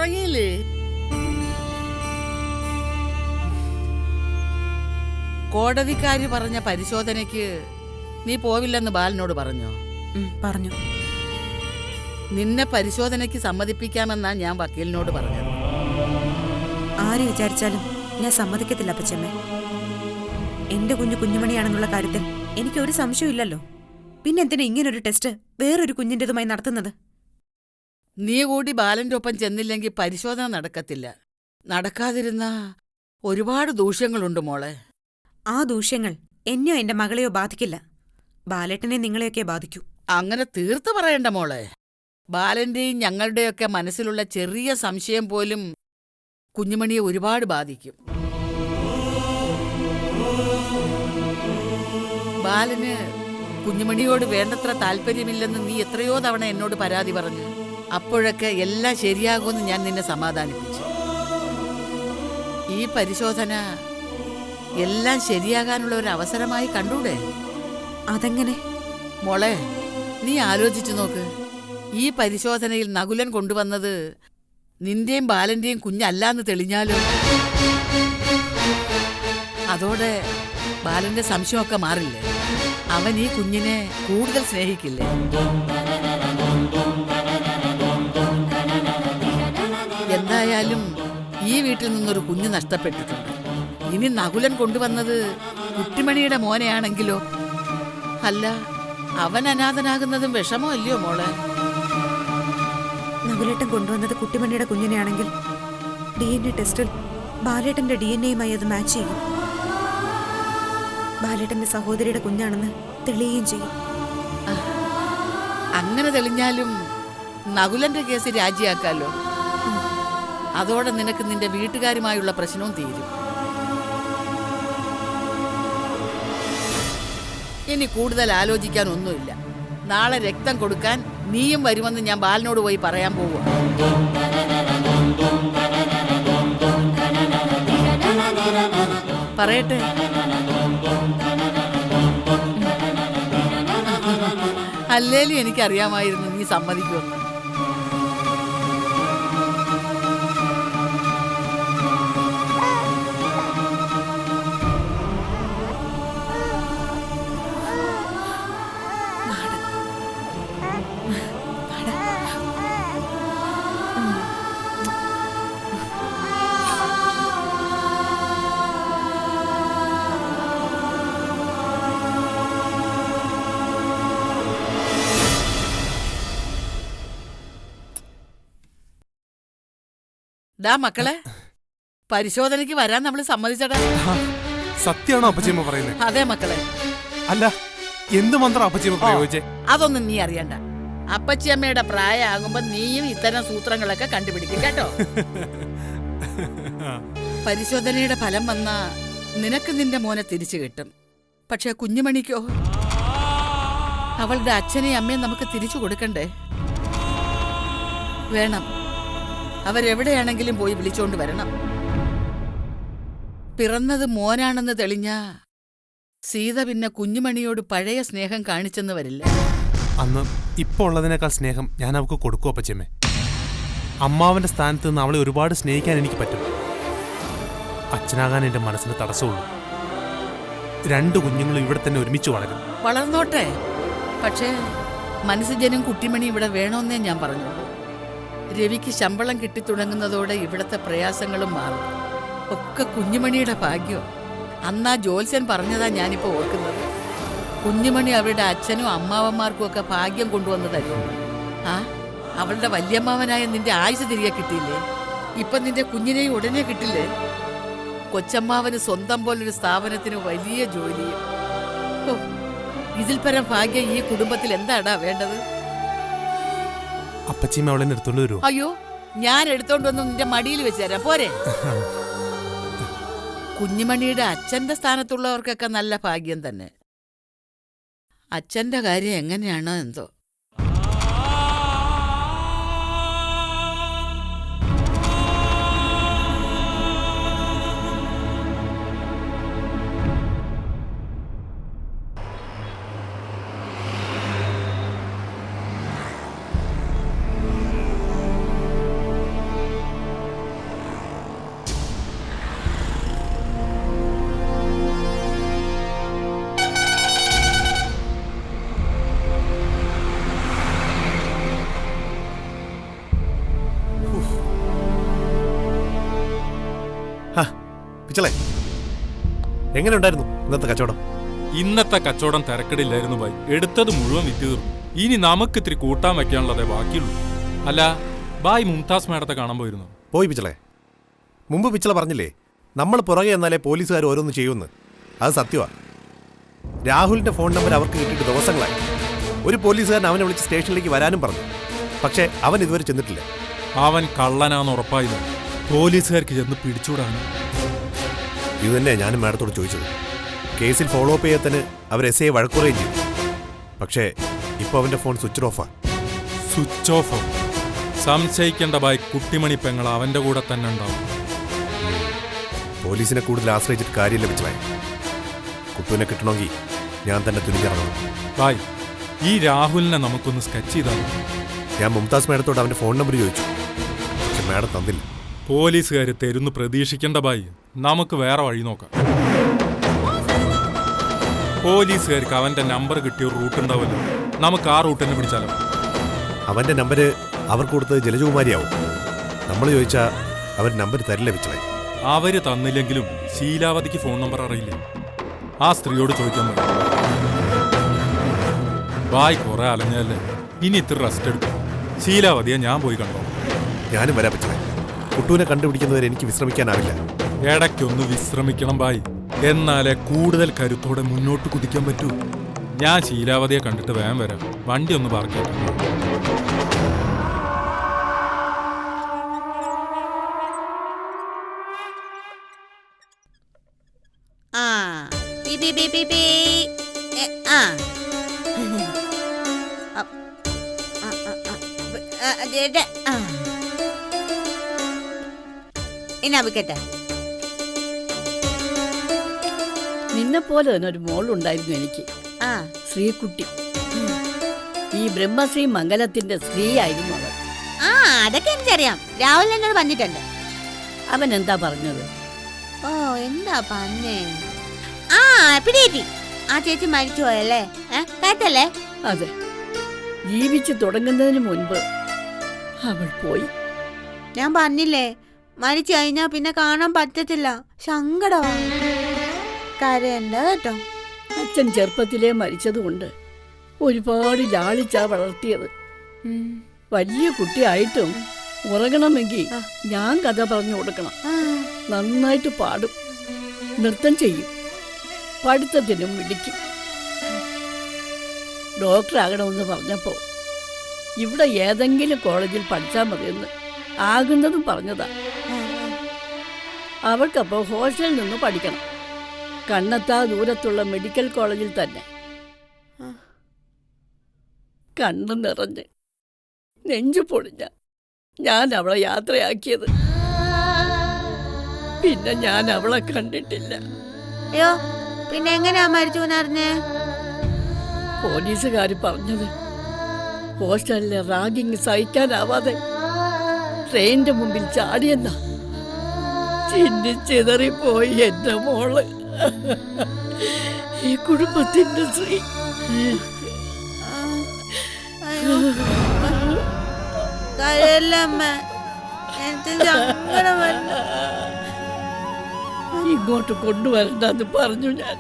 ഉറങ്ങിയില്ലേ? കോടതിക്കാര് പറഞ്ഞ പരിശോധനയ്ക്ക് നീ പോവില്ലെന്ന് ബാലനോട് പറഞ്ഞോ? പറഞ്ഞു. നിന്നെ പരിശോധനയ്ക്ക് സമ്മതിപ്പിക്കാമെന്നാ ഞാൻ വക്കീലിനോട് പറഞ്ഞത്. ആര് വിചാരിച്ചാലും ഞാൻ സമ്മതിക്കത്തില്ല അപ്പച്ചമ്മേ. എന്റെ കുഞ്ഞുമണിയാണെന്നുള്ള കാര്യത്തിൽ എനിക്കൊരു സംശയമില്ലല്ലോ. പിന്നെന്തിനാ ഇങ്ങനൊരു ടെസ്റ്റ് വേറൊരു കുഞ്ഞിൻ്റെതുമായി നടത്തുന്നത്? നീ കൂടി ബാലന്റെ ഒപ്പം ചെന്നില്ലെങ്കിൽ പരിശോധന നടക്കത്തില്ല. നടക്കാതിരുന്ന ഒരുപാട് ദൂഷ്യങ്ങളുണ്ട് മോളെ. ആ ദൂഷ്യങ്ങൾ എന്നെയോ എന്റെ മകളെയോ ബാധിക്കില്ല. ബാലേട്ടനെ നിങ്ങളെയൊക്കെ ബാധിക്കൂ. അങ്ങനെ തീർത്ത് പറയണ്ട മോളെ. ബാലന്റെയും ഞങ്ങളുടെയൊക്കെ മനസ്സിലുള്ള ചെറിയ സംശയം പോലും കുഞ്ഞുമണിയെ ഒരുപാട് ബാധിക്കും. ബാലന് കുഞ്ഞുമണിയോട് വേണ്ടത്ര താല്പര്യമില്ലെന്ന് നീ എത്രയോ തവണ എന്നോട് പരാതി പറഞ്ഞു. അപ്പോഴൊക്കെ എല്ലാം ശരിയാകുമെന്ന് ഞാൻ നിന്നെ സമാധാനിപ്പിച്ചു. ഈ പരിശോധന എല്ലാം ശരിയാകാനുള്ള ഒരു അവസരമായി കണ്ടൂടെ? അതെങ്ങനെ? മോളെ, നീ ആലോചിച്ചു നോക്ക്. ഈ പരിശോധനയിൽ നകുലൻ കൊണ്ടുവന്നത് നിന്റെയും ബാലന്റെയും കുഞ്ഞല്ലാന്ന് തെളിഞ്ഞാലോ? അതോടെ ബാലന്റെ സംശയമൊക്കെ മാറില്ലേ? അവൻ ഈ കുഞ്ഞിനെ കൂടുതൽ സ്നേഹിക്കില്ലേ? എന്തായാലും ഈ വീട്ടിൽ നിന്നൊരു കുഞ്ഞ് നഷ്ടപ്പെട്ടിട്ടുണ്ട്. ഇനി നകുലൻ കൊണ്ടുവന്നത് കുട്ടിമണിയുടെ മോനെയാണെങ്കിലോ? അല്ല, അവൻ അനാഥനാകുന്നതും വിഷമോ അല്ലയോ മോളെ? നകുലേട്ടൻ കൊണ്ടുവന്നത് കുട്ടിമണിയുടെ കുഞ്ഞിനെയാണെങ്കിൽ DNA ടെസ്റ്റിൽ ബാലേട്ടന്റെ DNA-യുമായി അത് മാച്ച് ചെയ്യും. ബാലേട്ടന്റെ സഹോദരിയുടെ കുഞ്ഞാണെന്ന് തെളിയുകയും ചെയ്യും. അങ്ങനെ തെളിഞ്ഞാലും നകുലന്റെ കേസ് രാജിയാക്കാലോ. അതോടെ നിനക്ക് നിന്റെ വീട്ടുകാരുമായുള്ള പ്രശ്നവും തീരും. ഇനി കൂടുതൽ ആലോചിക്കാനൊന്നുമില്ല. നാളെ രക്തം കൊടുക്കാൻ നീയും വരുമെന്ന് ഞാൻ ബാലനോട് പോയി പറയാൻ പോവുക. പറയട്ടെ? അല്ലേലും എനിക്കറിയാമായിരുന്നു നീ സമ്മതിക്കുമെന്ന്. ഡാ മക്കളെ, പരിശോധനയ്ക്ക് വരാൻ നമ്മൾ സമ്മതിച്ചടാ. സത്യമാണോ അപ്പച്ചിയമ്മ പറയുന്നത്? അതെ മക്കളെ. അല്ല, എന്ത് മന്ത്രം അപ്പച്ചിയമ്മ പ്രയോഗിച്ചേ? അതൊന്നും നീ അറിയണ്ട. അപ്പച്ചിയമ്മയുടെ പ്രായമാകുമ്പോ നീയും ഇത്തരം സൂത്രങ്ങളൊക്കെ കണ്ടുപിടിക്കും കേട്ടോ. പരിശോധനയുടെ ഫലം വന്നാ നിനക്ക് നിന്റെ മോനെ തിരിച്ചു കിട്ടും. പക്ഷെ കുഞ്ഞുമണിക്കോ? അവളുടെ അച്ഛനെയും അമ്മയും നമുക്ക് തിരിച്ചു കൊടുക്കണ്ടേ? വേണം. അവരെവിടെയാണെങ്കിലും പോയി വിളിച്ചോണ്ട് വരണം. പിറന്നത് മോനാണെന്ന് തെളിഞ്ഞ സീത പിന്നെ കുഞ്ഞുമണിയോട് പഴയ സ്നേഹം കാണിച്ചെന്ന് വരില്ല. അന്ന് ഇപ്പൊ ഉള്ളതിനേക്കാൾ സ്നേഹം ഞാൻ അവൾക്ക് കൊടുക്കും അപ്പച്ചമ്മേ. അമ്മാവന്റെ സ്ഥാനത്ത് നിന്ന് അവളെ ഒരുപാട് സ്നേഹിക്കാൻ എനിക്ക് പറ്റും. അച്ഛനാകാൻ എന്റെ മനസ്സിന് തടസ്സമുള്ളൂ. 2 കുഞ്ഞുങ്ങളും ഇവിടെ തന്നെ ഒരുമിച്ച് വളരും. വളർന്നോട്ടെ. പക്ഷേ മനസ്സുജനും കുട്ടിമണി ഇവിടെ വേണമെന്നേ ഞാൻ പറഞ്ഞുള്ളൂ. രവിക്ക് ശമ്പളം കിട്ടിത്തുടങ്ങുന്നതോടെ ഇവിടുത്തെ പ്രയാസങ്ങളും മാറും. ഒക്കെ കുഞ്ഞുമണിയുടെ ഭാഗ്യം. അന്നാ ജോത്സ്യൻ പറഞ്ഞതാ ഞാനിപ്പോ ഓർക്കുന്നത്. കുഞ്ഞുമണി അവരുടെ അച്ഛനും അമ്മാവന്മാർക്കും ഒക്കെ ഭാഗ്യം കൊണ്ടുവന്ന് തരും. അവളുടെ വല്യമ്മാവനായ നിന്റെ ആയുസ് തിരികെ കിട്ടിയില്ലേ? ഇപ്പൊ നിന്റെ കുഞ്ഞിനെയും ഉടനെ കിട്ടില്ലേ? കൊച്ചമ്മാവന് സ്വന്തം പോലൊരു സ്ഥാപനത്തിന് വലിയ ജോലിയും. ഇതിൽ പരം ഭാഗ്യം ഈ കുടുംബത്തിൽ എന്താടാ വേണ്ടത്? അപ്പച്ചിയമ്മ അവളെ എടുത്തോണ്ട് വരുമോ? അയ്യോ, ഞാൻ എടുത്തോണ്ട് വന്ന് നിന്റെ മടിയിൽ വെച്ച് തരാം, പോരെ? കുഞ്ഞുമണിയുടെ അച്ഛന്റെ സ്ഥാനത്തുള്ളവർക്കൊക്കെ നല്ല ഭാഗ്യം തന്നെ. അച്ഛന്റെ കാര്യം എങ്ങനെയാണോ എന്തോ. പിച്ചളെ, എങ്ങനെ ഉണ്ടായിരുന്നു ഇന്നത്തെ കച്ചവടം? ഇന്നത്തെ കച്ചവടം തിരക്കടില്ലായിരുന്നു ബായ്. എടുത്തത് മുഴുവൻ വിറ്റ് തീർന്നു. ഇനി നമുക്ക് ഇത്തിരി കൂട്ടാൻ വെക്കാനുള്ളതേ ബാക്കിയുള്ളൂ. അല്ല, ബായ് മുംതാസ് മേഡത്തെ കാണാൻ പോയിരുന്നു? പോയി പിച്ചളെ. മുമ്പ് പിച്ചള പറഞ്ഞില്ലേ, നമ്മൾ പുറകെ എന്നാലേ പോലീസുകാർ ഓരോന്ന് ചെയ്യുമെന്ന്. അത് സത്യമാണ്. രാഹുലിന്റെ ഫോൺ നമ്പർ അവർക്ക് കിട്ടിയിട്ട് ദിവസങ്ങളായി. ഒരു പോലീസുകാരൻ അവനെ വിളിച്ച് സ്റ്റേഷനിലേക്ക് വരാനും പറഞ്ഞു. പക്ഷേ അവൻ ഇതുവരെ ചെന്നിട്ടില്ല. അവൻ കള്ളനാന്ന് ഉറപ്പായില്ല. പോലീസുകാർക്ക് ചെന്ന് പിടിച്ചൂടാണ്. ഇത് തന്നെ ഞാനും മാഡത്തോട് ചോദിച്ചത്. കേസിൽ ഫോളോ അപ്പ് ചെയ്യാത്തതിന് അവർ എസ് ഐ വഴക്കുറയും ചെയ്തു. പക്ഷേ ഇപ്പോൾ അവൻ്റെ ഫോൺ സ്വിച്ച് ഓഫാണ്. സ്വിച്ച് ഓഫോ? സംശയിക്കേണ്ട ബായ്, കുട്ടിമണി പെങ്ങൾ അവന്റെ കൂടെ തന്നെ ഉണ്ടാവും. പോലീസിനെ കൂടുതൽ ആശ്രയിച്ചിട്ട് കാര്യമില്ല പിച്ചളെ. കുട്ടുവിനെ കിട്ടണമെങ്കിൽ ഞാൻ തന്നെ തുനിഞ്ഞിറങ്ങണം. ബായ്, ഈ രാഹുലിനെ നമുക്കൊന്ന് സ്കെച്ച് ചെയ്താൽ. ഞാൻ മുംതാസ് മാഡത്തോട് അവൻ്റെ ഫോൺ നമ്പർ ചോദിച്ചു. പക്ഷെ മാഡം തന്നില്ല. പോലീസുകാർ തരുന്ന് പ്രതീക്ഷിക്കേണ്ട ബായ്, നമുക്ക് വേറെ വഴി നോക്കാം. പോലീസുകാർക്ക് അവന്റെ നമ്പർ കിട്ടിയ ഒരു റൂട്ട് ഉണ്ടാവില്ല. നമുക്ക് ആ റൂട്ട് തന്നെ പിടിച്ചാലോ? അവൻ്റെ നമ്പർ അവർക്ക് കൊടുത്തത് ജലജകുമാരിയാവും. നമ്മൾ ചോദിച്ചാൽ അവർ നമ്പർ തരില്ല പിച്ചളെ. അവര് തന്നില്ലെങ്കിലും ശീലാവതിക്ക് ഫോൺ നമ്പർ അറിയില്ലേ? ആ സ്ത്രീയോട് ചോദിക്കാൻ പറ്റും. ബായ് കുറെ അലഞ്ഞല്ലേ, ഇനി ഇത്ര റെസ്റ്റ് എടുക്കും. ശീലാവതിയെ ഞാൻ പോയി കണ്ടോ. ഞാനും വരാൻ പിച്ചളെ. കുട്ടുവിനെ കണ്ടുപിടിക്കുന്നവരെ എനിക്ക് വിശ്രമിക്കാനാവില്ല. ഇടയ്ക്കൊന്ന് വിശ്രമിക്കണം ബായ്, എന്നാലേ കൂടുതൽ കരുത്തോടെ മുന്നോട്ട് കുതിക്കാൻ പറ്റൂ. ഞാൻ ശീലാവതിയെ കണ്ടിട്ട് വേഗം വരാം. വണ്ടി ഒന്ന് പാർക്ക് ചെയ്യാം. P P P P P. എന്നാ വിക്കട്ടെ? നിന്നെപ്പോലെ തന്നെ ഒരു മോളുണ്ടായിരുന്നു എനിക്ക്, ശ്രീകുട്ടി. ഈ ബ്രഹ്മശ്രീ മംഗലത്തിന്റെ സ്ത്രീ ആയിരുന്നു അവൻ. അതൊക്കെ എനിക്കറിയാം. രാഹുൽ എന്നോട് പറഞ്ഞിട്ടുണ്ട്. അവൻ എന്താ പറഞ്ഞത്? ഓ, എന്താ പറഞ്ഞേ? പിടിയേറ്റി. ആ ചേച്ചി മരിച്ചു പോയല്ലേ? കേട്ടല്ലേ? അതെ, ജീവിച്ചു തുടങ്ങുന്നതിന് മുൻപ് അവൾ പോയി. ഞാൻ പറഞ്ഞില്ലേ, മരിച്ചു കഴിഞ്ഞാ പിന്നെ കാണാൻ പറ്റത്തില്ല. സങ്കടമാ. കരയണ്ട കേട്ടോ. അച്ഛൻ ചെറുപ്പത്തിലേ മരിച്ചതുകൊണ്ട് ഒരുപാട് ലാളിച്ചാ വളർത്തിയത്. വലിയ കുട്ടിയായിട്ടും ഉറങ്ങണമെങ്കിൽ ഞാൻ കഥ പറഞ്ഞു കൊടുക്കണം. നന്നായിട്ട് പാടും, നൃത്തം ചെയ്യും, പഠിത്തത്തിനും മിടിക്കും. ഡോക്ടറാകണമെന്ന് പറഞ്ഞപ്പോൾ ഇവിടെ ഏതെങ്കിലും കോളേജിൽ പഠിച്ചാൽ മതിയെന്ന് ആകുന്നതും പറഞ്ഞതാ. അവൾക്കപ്പോൾ ഹോസ്റ്റലിൽ നിന്ന് പഠിക്കണം, കണ്ണെത്താ ദൂരത്തുള്ള മെഡിക്കൽ കോളേജിൽ തന്നെ. കണ്ണു നിറഞ്ഞ് നെഞ്ചു പൊളിഞ്ഞ ഞാൻ അവളെ യാത്രയാക്കിയത്. പിന്നെ ഞാൻ അവളെ കണ്ടിട്ടില്ല. അയ്യോ, പിന്നെ എങ്ങനെയാ മരിച്ചു എന്നറിഞ്ഞേ? പോലീസുകാർ പറഞ്ഞത് ഹോസ്റ്റലിലെ റാഗിങ് സഹിക്കാനാവാതെ ട്രെയിനിന്റെ മുമ്പിൽ ചാടിയെന്ന. ചിന്നിച്ചിതറിപ്പോയി എന്റെ മോള്, ഈ കുടുംബത്തിന്റെ ശ്രീ. ഇങ്ങോട്ട് കൊണ്ടുവരണ്ടെന്ന് പറഞ്ഞു ഞാൻ.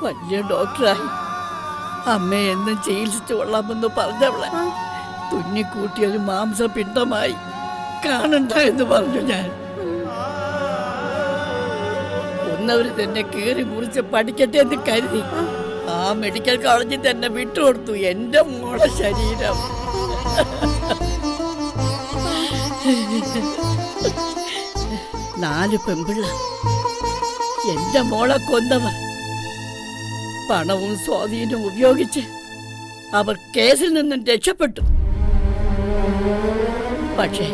വലിയ ഡോക്ടറായി അമ്മയെ എന്നും ചികിത്സിച്ചു കൊള്ളാമെന്ന് പറഞ്ഞവളെ തുന്നിക്കൂട്ടിയൊരു മാംസപിണ്ഡമായി കാണണ്ട എന്ന് പറഞ്ഞു ഞാൻ. ഒന്നവര് തന്നെ കീറി മുറിച്ച് പഠിക്കട്ടെ എന്ന് കരുതി ആ മെഡിക്കൽ കോളേജിൽ തന്നെ വിട്ടുകൊടുത്തു എന്റെ മോളെ ശരീരം. 4 പെൺപിള്ള എന്റെ മോളെ കൊന്നവർ. പണവും സ്വാധീനവും ഉപയോഗിച്ച് അവർ കേസിൽ നിന്നും രക്ഷപ്പെട്ടു. പക്ഷേ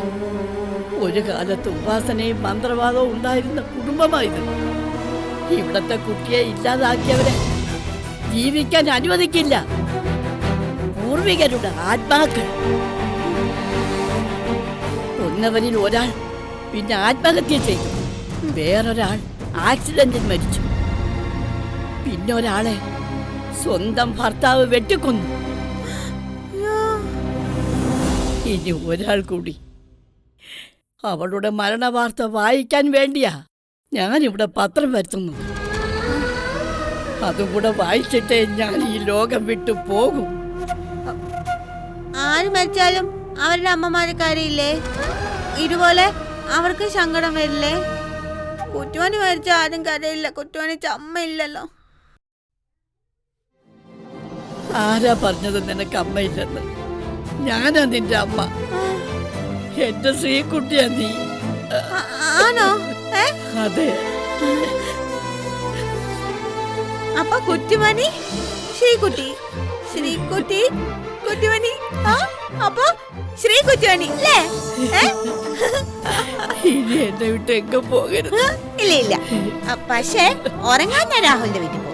ഒരു കാലത്ത് ഉപാസനയും മന്ത്രവാദവും ഉണ്ടായിരുന്ന കുടുംബമായത്. ഇവിടത്തെ കുട്ടിയെ ഇല്ലാതാക്കിയവരെ ജീവിക്കാൻ അനുവദിക്കില്ല. പൂർവികരുടെ ആത്മാക്കൾ. കൊന്നവരിൽ ഒരാൾ പിന്നെ ആത്മഹത്യ ചെയ്തു, വേറൊരാൾ ആക്സിഡന്റിൽ മരിച്ചു, പിന്നെ ഒരാളെ സ്വന്തം ഭർത്താവ് വെട്ടിക്കൊന്നു. ഇനി ഒരാൾ കൂടി അവളുടെ മരണവാർത്ത വായിക്കാൻ വേണ്ടിയാ ഞാനിവിടെ പത്രം വരുത്തുന്നു. അതും കൂടെ വായിച്ചിട്ടേ ഞാൻ ഈ ലോകം വിട്ടു പോകും. ആര് മരിച്ചാലും അവരുടെ അമ്മമാര് കരയില്ലേ? ഇതുപോലെ അവർക്ക് സങ്കടം വരില്ലേ? കുറ്റുവാണി മരിച്ച ആരും കരയില്ല. കുറ്റുവാണിച്ച അമ്മയില്ലല്ലോ. ആരാ പറഞ്ഞത് നിനക്ക് അമ്മയില്ലെന്ന്? ഞാനാ നിന്റെ അമ്മ. എന്റെ ശ്രീകുട്ടിയാ നീ. ആണോ? അതെ. അപ്പൊ കുറ്റുമണി ശ്രീകുട്ടി, ശ്രീകുട്ടി കുറ്റുമണി. അപ്പൊ ശ്രീ കുറ്റുമണി അല്ലേ? ഇനി എന്നെ വിട്ട് എങ്ങ പോകരുത്. ഇല്ല ഇല്ല. പക്ഷേ ഉറങ്ങാൻ ഞാൻ രാഹുലിന്റെ വീട്ടിൽ പോകും.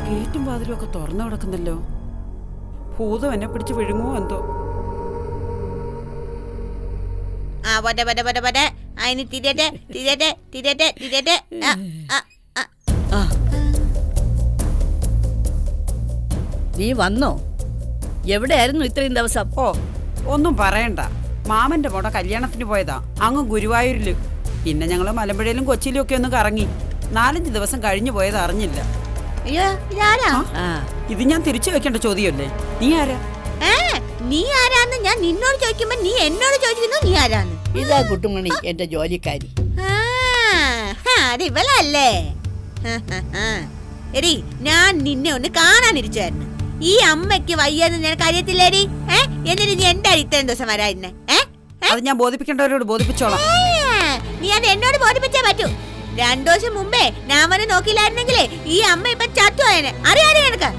ഗേറ്റും വാതിലും ഒക്കെ തുറന്നു കിടക്കുന്നല്ലോ. ഭൂതം എന്നെ പിടിച്ച് വിഴുങ്ങുമോ എന്തോ. അതിന് തിരട്ടെ തിരട്ടെ തിരട്ടെ തിരട്ടെ. നീ വന്നോ? എവിടെയായിരുന്നു ഇത്രയും ദിവസം? ഓ, ഒന്നും പറയണ്ട. മാമന്റെ മോടെ കല്യാണത്തിന് പോയതാ അങ്ങ് ഗുരുവായൂരില്. പിന്നെ ഞങ്ങള് മലമ്പുഴയിലും കൊച്ചിയിലും ഒക്കെ ഒന്ന് കറങ്ങി. 4-5 ദിവസം കഴിഞ്ഞു പോയത് അറിഞ്ഞില്ല. അയ്യോ, ഇതാരാ? ഇത് ഞാൻ തിരിച്ചു വെക്കേണ്ട ചോദ്യമല്ലേ? നീ ആരാ? നീ ആരാന്ന് ഞാൻ നിന്നോട് ചോദിക്കുമ്പോ നീ എന്നോട് ചോദിക്കുന്നു നീ ആരാന്ന്. ഇതാ കുട്ടുമണി, എന്റെ ജോലിക്കാരി. അത് ഇവളല്ലേ? എടി, ഞാൻ നിന്നെ ഒന്ന് കാണാനിരിച്ചായിരുന്നു. ഈ അമ്മയ്ക്ക് വയ്യെന്ന് നിനക്ക് അറിയത്തില്ലേടി? എന്നിട്ട് നീ എന്താ ഇത്രയും ദിവസം വരായിരുന്നേ? അത് ഞാൻ ബോധിപ്പിക്കേണ്ടവരോട് ബോധിപ്പിച്ചോളാം. നീ അത് എന്നോട് ബോധിപ്പിച്ചേ പറ്റൂ. 2 ദിവസം മുമ്പേ ഞാൻ വന്ന് നോക്കിയില്ലായിരുന്നെങ്കിലേ ഈ അമ്മ ഇപ്പൊ ചത്തുപോയനെ. അറിയാതെ നിനക്ക്?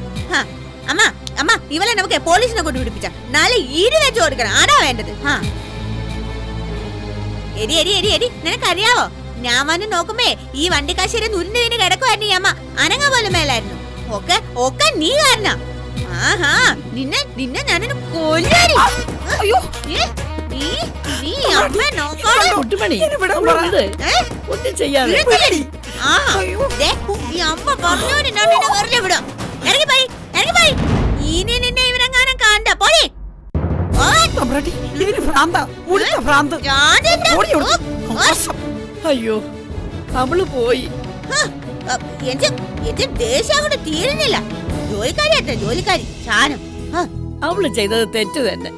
അമ്മ അമ്മ ഇവളെ നമുക്ക് പോലീസിനെ കൊണ്ട് പിടിപ്പിച്ച 4 ഈട് വെച്ച് കൊടുക്കണം. ആടാ വേണ്ടത്. എടി എടി എടി എടി നിനക്കറിയാവോ, ഞാൻ വന്ന് നോക്കുമ്പേ ഈ വണ്ടിക്കാശ്ശേരി നുരിഞ്ഞു വീണ് കിടക്കുമായിരുന്നു ഈ അമ്മ. അനങ്ങ പോലും മേലായിരുന്നു. ഒക്കെ ഒക്കെ നീ കാരണ. ആഹാ, നിന്നെ നിന്നെ ഞാനൊരു കൊല്ലാടി. അയ്യോ, നീ അമ്മ നോക്കണം. കുട്ടുമണി, ഒന്നും ചെയ്യാതെ. ഈ അമ്മ പറഞ്ഞോണ്ട് ഞാൻ നിന്നെ വെറുതെ വിടും. ഇറങ്ങി പോയി, ഇറങ്ങി പോയി. ഇനി നിന്നെ ഇവരെങ്ങാനും കാണണ്ട. പോയി. അയ്യോ, അവള് പോയി. എന്റെ ദേഷ്യം അങ്ങോട്ട് തീരുന്നില്ല. ജോലിക്കാരി ജോലിക്കാരി സാധനം. അവള് ചെയ്തത് തെറ്റ് തന്നെ.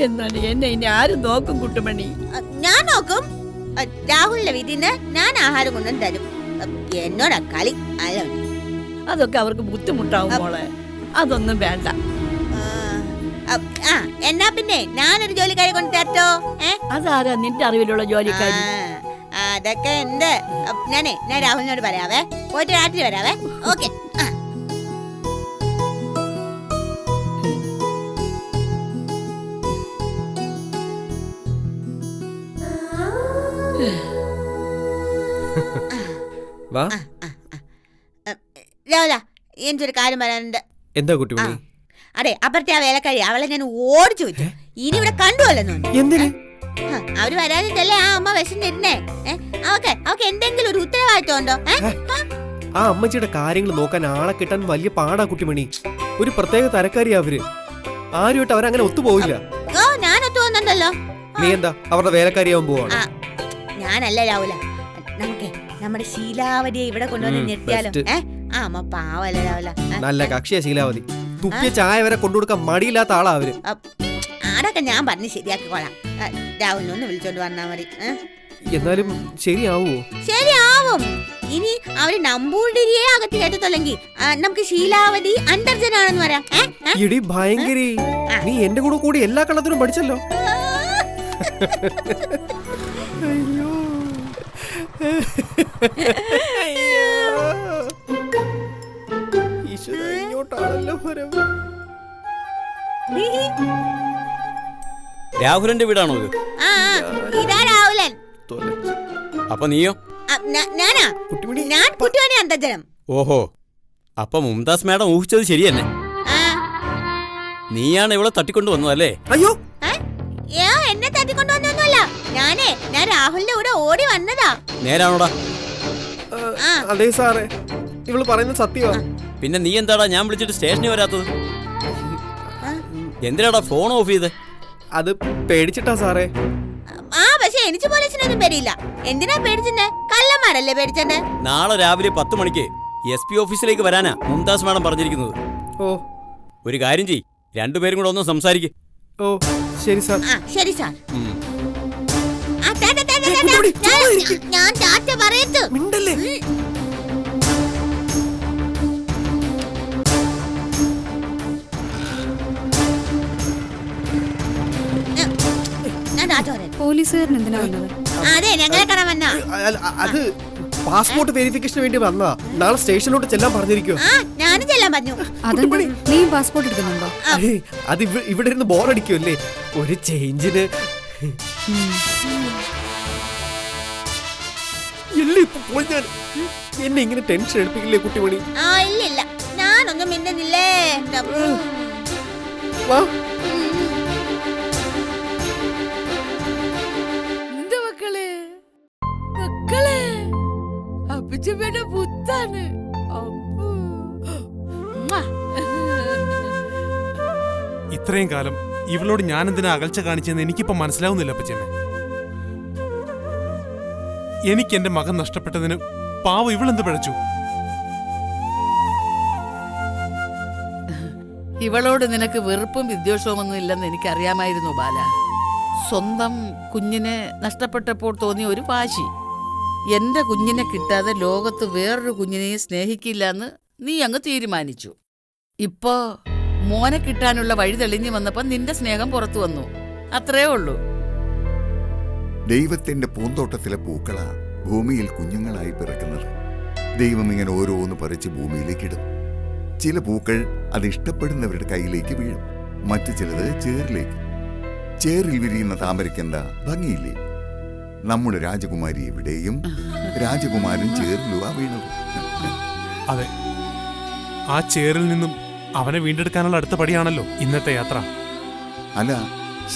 എന്നാണ് എന്നെ ഇനി ആരും നോക്കും കുട്ടുമണി? ഞാൻ നോക്കും. രാഹുലിന്റെ വീട്ടിൽ ഞാൻ ആഹാരം കൊണ്ടും തരും. എന്നോടാ കളി. അതൊക്കെ അവർക്ക് ബുദ്ധിമുട്ടാവും മോളെ. അതൊന്നും വേണ്ട. എന്നാ പിന്നെ ഞാനൊരു ജോലിക്കാരി കൊണ്ട് തരട്ടോ? അതാരാ നിന്റെ അറിവിലുള്ള ജോലിക്കാരി? അതൊക്കെ ഉണ്ട്. ഞാൻ രാഹുലിനോട് പറയാവേ. പോയിട്ട് രാത്രി വരാവേ. ഓക്കെ. രാഹുല, എനിക്കൊരു കാര്യം പറയാനുണ്ട്. എന്താ കുട്ടിമണി? അതെ, അപ്പുറത്തെ ആ വേലക്കാരി അവളെ ഞാൻ ഓടിച്ചു വിട്ടു. ഇനി ഇവിടെ കണ്ടുവല്ലോ. എന്തിന്? അവര് വരാതിട്ടല്ലേ ആ അമ്മ വിശന്നിരുന്നേ. അവക്ക് എന്തെങ്കിലും ഒരു ഉത്തരവാദിത്വം ഉണ്ടോ? ആ അമ്മച്ചിയുടെ കാര്യങ്ങൾ നോക്കാൻ ആളെ കിട്ടാൻ വലിയ പാടാ കുട്ടിമണി. ഒരു പ്രത്യേക തരക്കാരിയാ അവര്. ആരുമായിട്ട് അവരങ്ങനെ ഒത്തുപോയില്ല. ഓ, ഞാൻ ഒത്തുപോകുന്നുണ്ടല്ലോ. നീ എന്താ അവരുടെ വേലക്കാരിയാവാൻ പോവാണ്? ഞാനല്ല രാഹുല. നമുക്ക് നമ്മുടെ ശീലാവതിയെ ഇവിടെ കൊണ്ടുവന്ന് നിർത്തിയാലോ? ആ അമ്മ പാവല്ല രാഹുല. നല്ല കക്ഷിയ ശീലാവതി. തുപ്പിയ ചായ വരെ കൊണ്ടുകൊടുക്കാൻ മടിയില്ലാത്ത ആളാ അവര്. അതൊക്കെ ഞാൻ പറഞ്ഞ് ശരിയാക്കിക്കോളാം. രാഹുലിനൊന്ന് വിളിച്ചോണ്ട് വന്നാ മതി. എന്നാലും ശരിയാവോ? ശരിയാവും. ഇനി അവര് നമ്പൂതിരിയെ അകത്ത് കേട്ടല്ലെങ്കിൽ നമുക്ക് ശീലാവതി അന്തർജനാണെന്ന് പറയാം. ഇടി ഭയങ്കരി, നീ എന്റെ കൂടെ കൂടി എല്ലാ കള്ളത്തിനും പഠിച്ചല്ലോ. രാഹുലന്റെ വീടാണോ ഇത്? ഇതാ രാഹുലൻ. അപ്പൊ നീയോ? ഞാനാ. ഞാൻ കുട്ടിമണി അന്തർജനം. ഓഹോ, അപ്പൊ മുംതാസ് മാഡം ഊഹിച്ചത് ശരിയന്നെ. ആ, നീയാണ് ഇവളെ തട്ടിക്കൊണ്ടു വന്നതല്ലേ? അയ്യോ ഏ? എന്നെ തട്ടിക്കൊണ്ടുവന്നൊന്നുമല്ല. ഞാൻ രാഹുലിന്റെ കൂടെ ഓടി വന്നതാ. നേരാണോടാ? ആ. അതെ സാറേ, ഇവള് പറയുന്നത് സത്യമാ. പിന്നെ നീ എന്താടാ ഞാൻ വിളിച്ചിട്ട് സ്റ്റേഷനിൽ വരാത്തത്? എന്തിനാടാ ഫോൺ ഓഫ് ചെയ്ത്? അത് പേടിച്ചിട്ടാ സാറേ. ആ, പക്ഷെ എനിക്ക് പോലീസിനൊന്നും പേടിയില്ല. എന്തിനാ പേടിച്ചെന്നെ? കള്ളന്മാരല്ലേ പേടിച്ചെന്നെ? നാളെ രാവിലെ 10 മണിക്ക് SP ഓഫീസിലേക്ക് വരാനാ മുംതാസ് മാഡം പറഞ്ഞിരിക്കുന്നത്. ഓ ഒരു കാര്യം ചെയ്യ്, രണ്ടുപേരും കൂടെ ഒന്ന് സംസാരിക്ക്. ഓ ശരി സാർ. ആ, ശരി സാർ. ഉം. ആ, ഞാൻ ടാറ്റ പറയത്തു. മിണ്ടല്ലേ. ഞാൻ ടാറ്റ പറയാം. പോലീസുകാരൻ എന്തിനാ വന്നത്? അതെ, ഞങ്ങളെ കാണാൻ വന്ന. അത് പാസ്പോർട്ട് വെരിഫിക്കേഷന് വേണ്ടി വന്നതാ. നാളെ സ്റ്റേഷനിലോട്ട് ചെല്ലാൻ പറഞ്ഞിരിക്കുവോ? ആ, ഞാനും ചെല്ലാൻ പറഞ്ഞു. നീ പാസ്പോർട്ട് എടുക്കുന്നുണ്ടോ? അത് ഇവിടെ ഇരുന്ന് ബോറടിക്കുമല്ലേ, ഒരു ചേഞ്ചിന്. ഇപ്പൊ പോയി ഞാൻ. എന്നെ ഇങ്ങനെ ടെൻഷൻ എടുപ്പിക്കില്ലേ കുട്ടിമണി? ആ, ഇല്ല ഞാനൊന്നും മിണ്ടുന്നില്ലേ. വാ. എന്റെ മക്കളെ അപ്പച്ചമ്മയുടെ പുത്താണ്. ഇത്രയും കാലം ഇവളോട് ഞാൻ എന്തിനാ അകൽച്ച കാണിച്ചെന്ന് എനിക്കിപ്പോ മനസ്സിലാവുന്നില്ല അപ്പച്ചമ്മ. എനിക്ക് എന്റെ മകൻ നഷ്ടപ്പെട്ടതിന് പാവം ഇവളെന്ത് പിഴച്ചു? ഇവളോട് നിനക്ക് വെറുപ്പും വിദ്വേഷവുമൊന്നും ഇല്ലെന്ന് എനിക്കറിയാമായിരുന്നു ബാല. സ്വന്തം കുഞ്ഞിനെ നഷ്ടപ്പെട്ടപ്പോൾ തോന്നിയ ഒരു വാശി. എന്റെ കുഞ്ഞിനെ കിട്ടാതെ ലോകത്ത് വേറൊരു കുഞ്ഞിനെയും സ്നേഹിക്കില്ല എന്ന് നീ അങ്ങ് തീരുമാനിച്ചു. ഇപ്പോ മോനെ കിട്ടാനുള്ള വഴി തെളിഞ്ഞു വന്നപ്പോ നിന്റെ സ്നേഹം പുറത്തു വന്നു. അത്രേ ഉള്ളൂ. ദൈവത്തിന്റെ പൂന്തോട്ടത്തിലെ പൂക്കളാ ഭൂമിയിൽ കുഞ്ഞുങ്ങളായി പിറക്കുന്നത്. ദൈവം ഇങ്ങനെ ഓരോന്ന് പറിച്ച് ഭൂമിയിലേക്കിടും. ചില പൂക്കൾ അത് ഇഷ്ടപ്പെടുന്നവരുടെ കയ്യിലേക്ക് വീഴും, മറ്റു ചിലത് ചേറിലേക്ക്. ചേറിൽ വിരിയുന്ന താമരയ്ക്കെന്താ ഭംഗിയില്ലേ? നമ്മുടെ രാജകുമാരി എവിടെയും രാജകുമാരൻ ചേറിലുവാ വീണത്. അതെ, ആ ചേറിൽ നിന്നും അവനെ വീണ്ടെടുക്കാനുള്ള അടുത്ത പടിയാണല്ലോ ഇന്നത്തെ യാത്ര. അല്ല,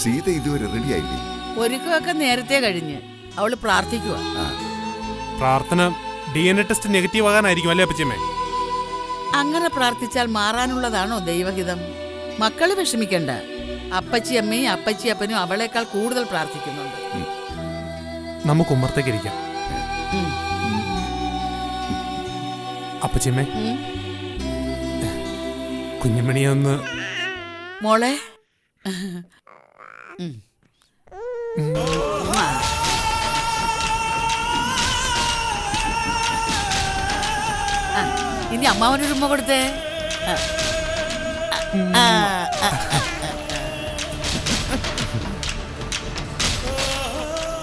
സീത ഇതുവരെ റെഡിയായില്ലേ? ഒരുക്കമൊക്കെ നേരത്തെ കഴിഞ്ഞ് അവള് പ്രാർത്ഥിക്കുക. പ്രാർത്ഥന DNA ടെസ്റ്റ് നെഗറ്റീവ് ആകാനായിരിക്കും അല്ലേ അപ്പച്ചമ്മേ? അങ്ങനെ പ്രാർത്ഥിച്ചാൽ മാറാനുള്ളതാണോ ദൈവഹിതം? മക്കള് വിഷമിക്കണ്ട. അപ്പച്ചി അമ്മയും അപ്പച്ചി അപ്പനും അവളേക്കാൾ കൂടുതൽ പ്രാർത്ഥിക്കുന്നുണ്ട്. നമുക്ക് ഉമ്മറത്തേക്ക് ഇരിക്കാം. അപ്പച്ചമ്മേ, കുഞ്ഞുമണിയെ ഒന്ന് മോളെ. ഇനി അമ്മാവനൊരു ഉമ്മ കൊടുത്തേ.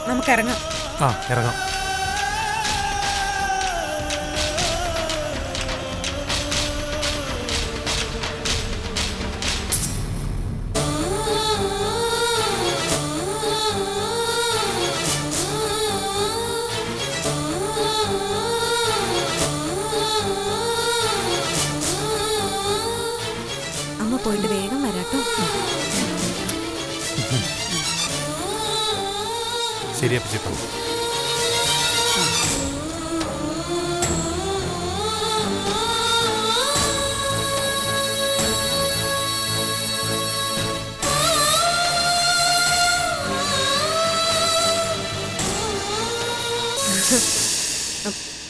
നമുക്കിറങ്ങാം. ആ ഇറങ്ങാം. അമ്മ പോയിട്ട് വേഗം വരാട്ടോ. ശരി അപ്പച്ചപ്പ.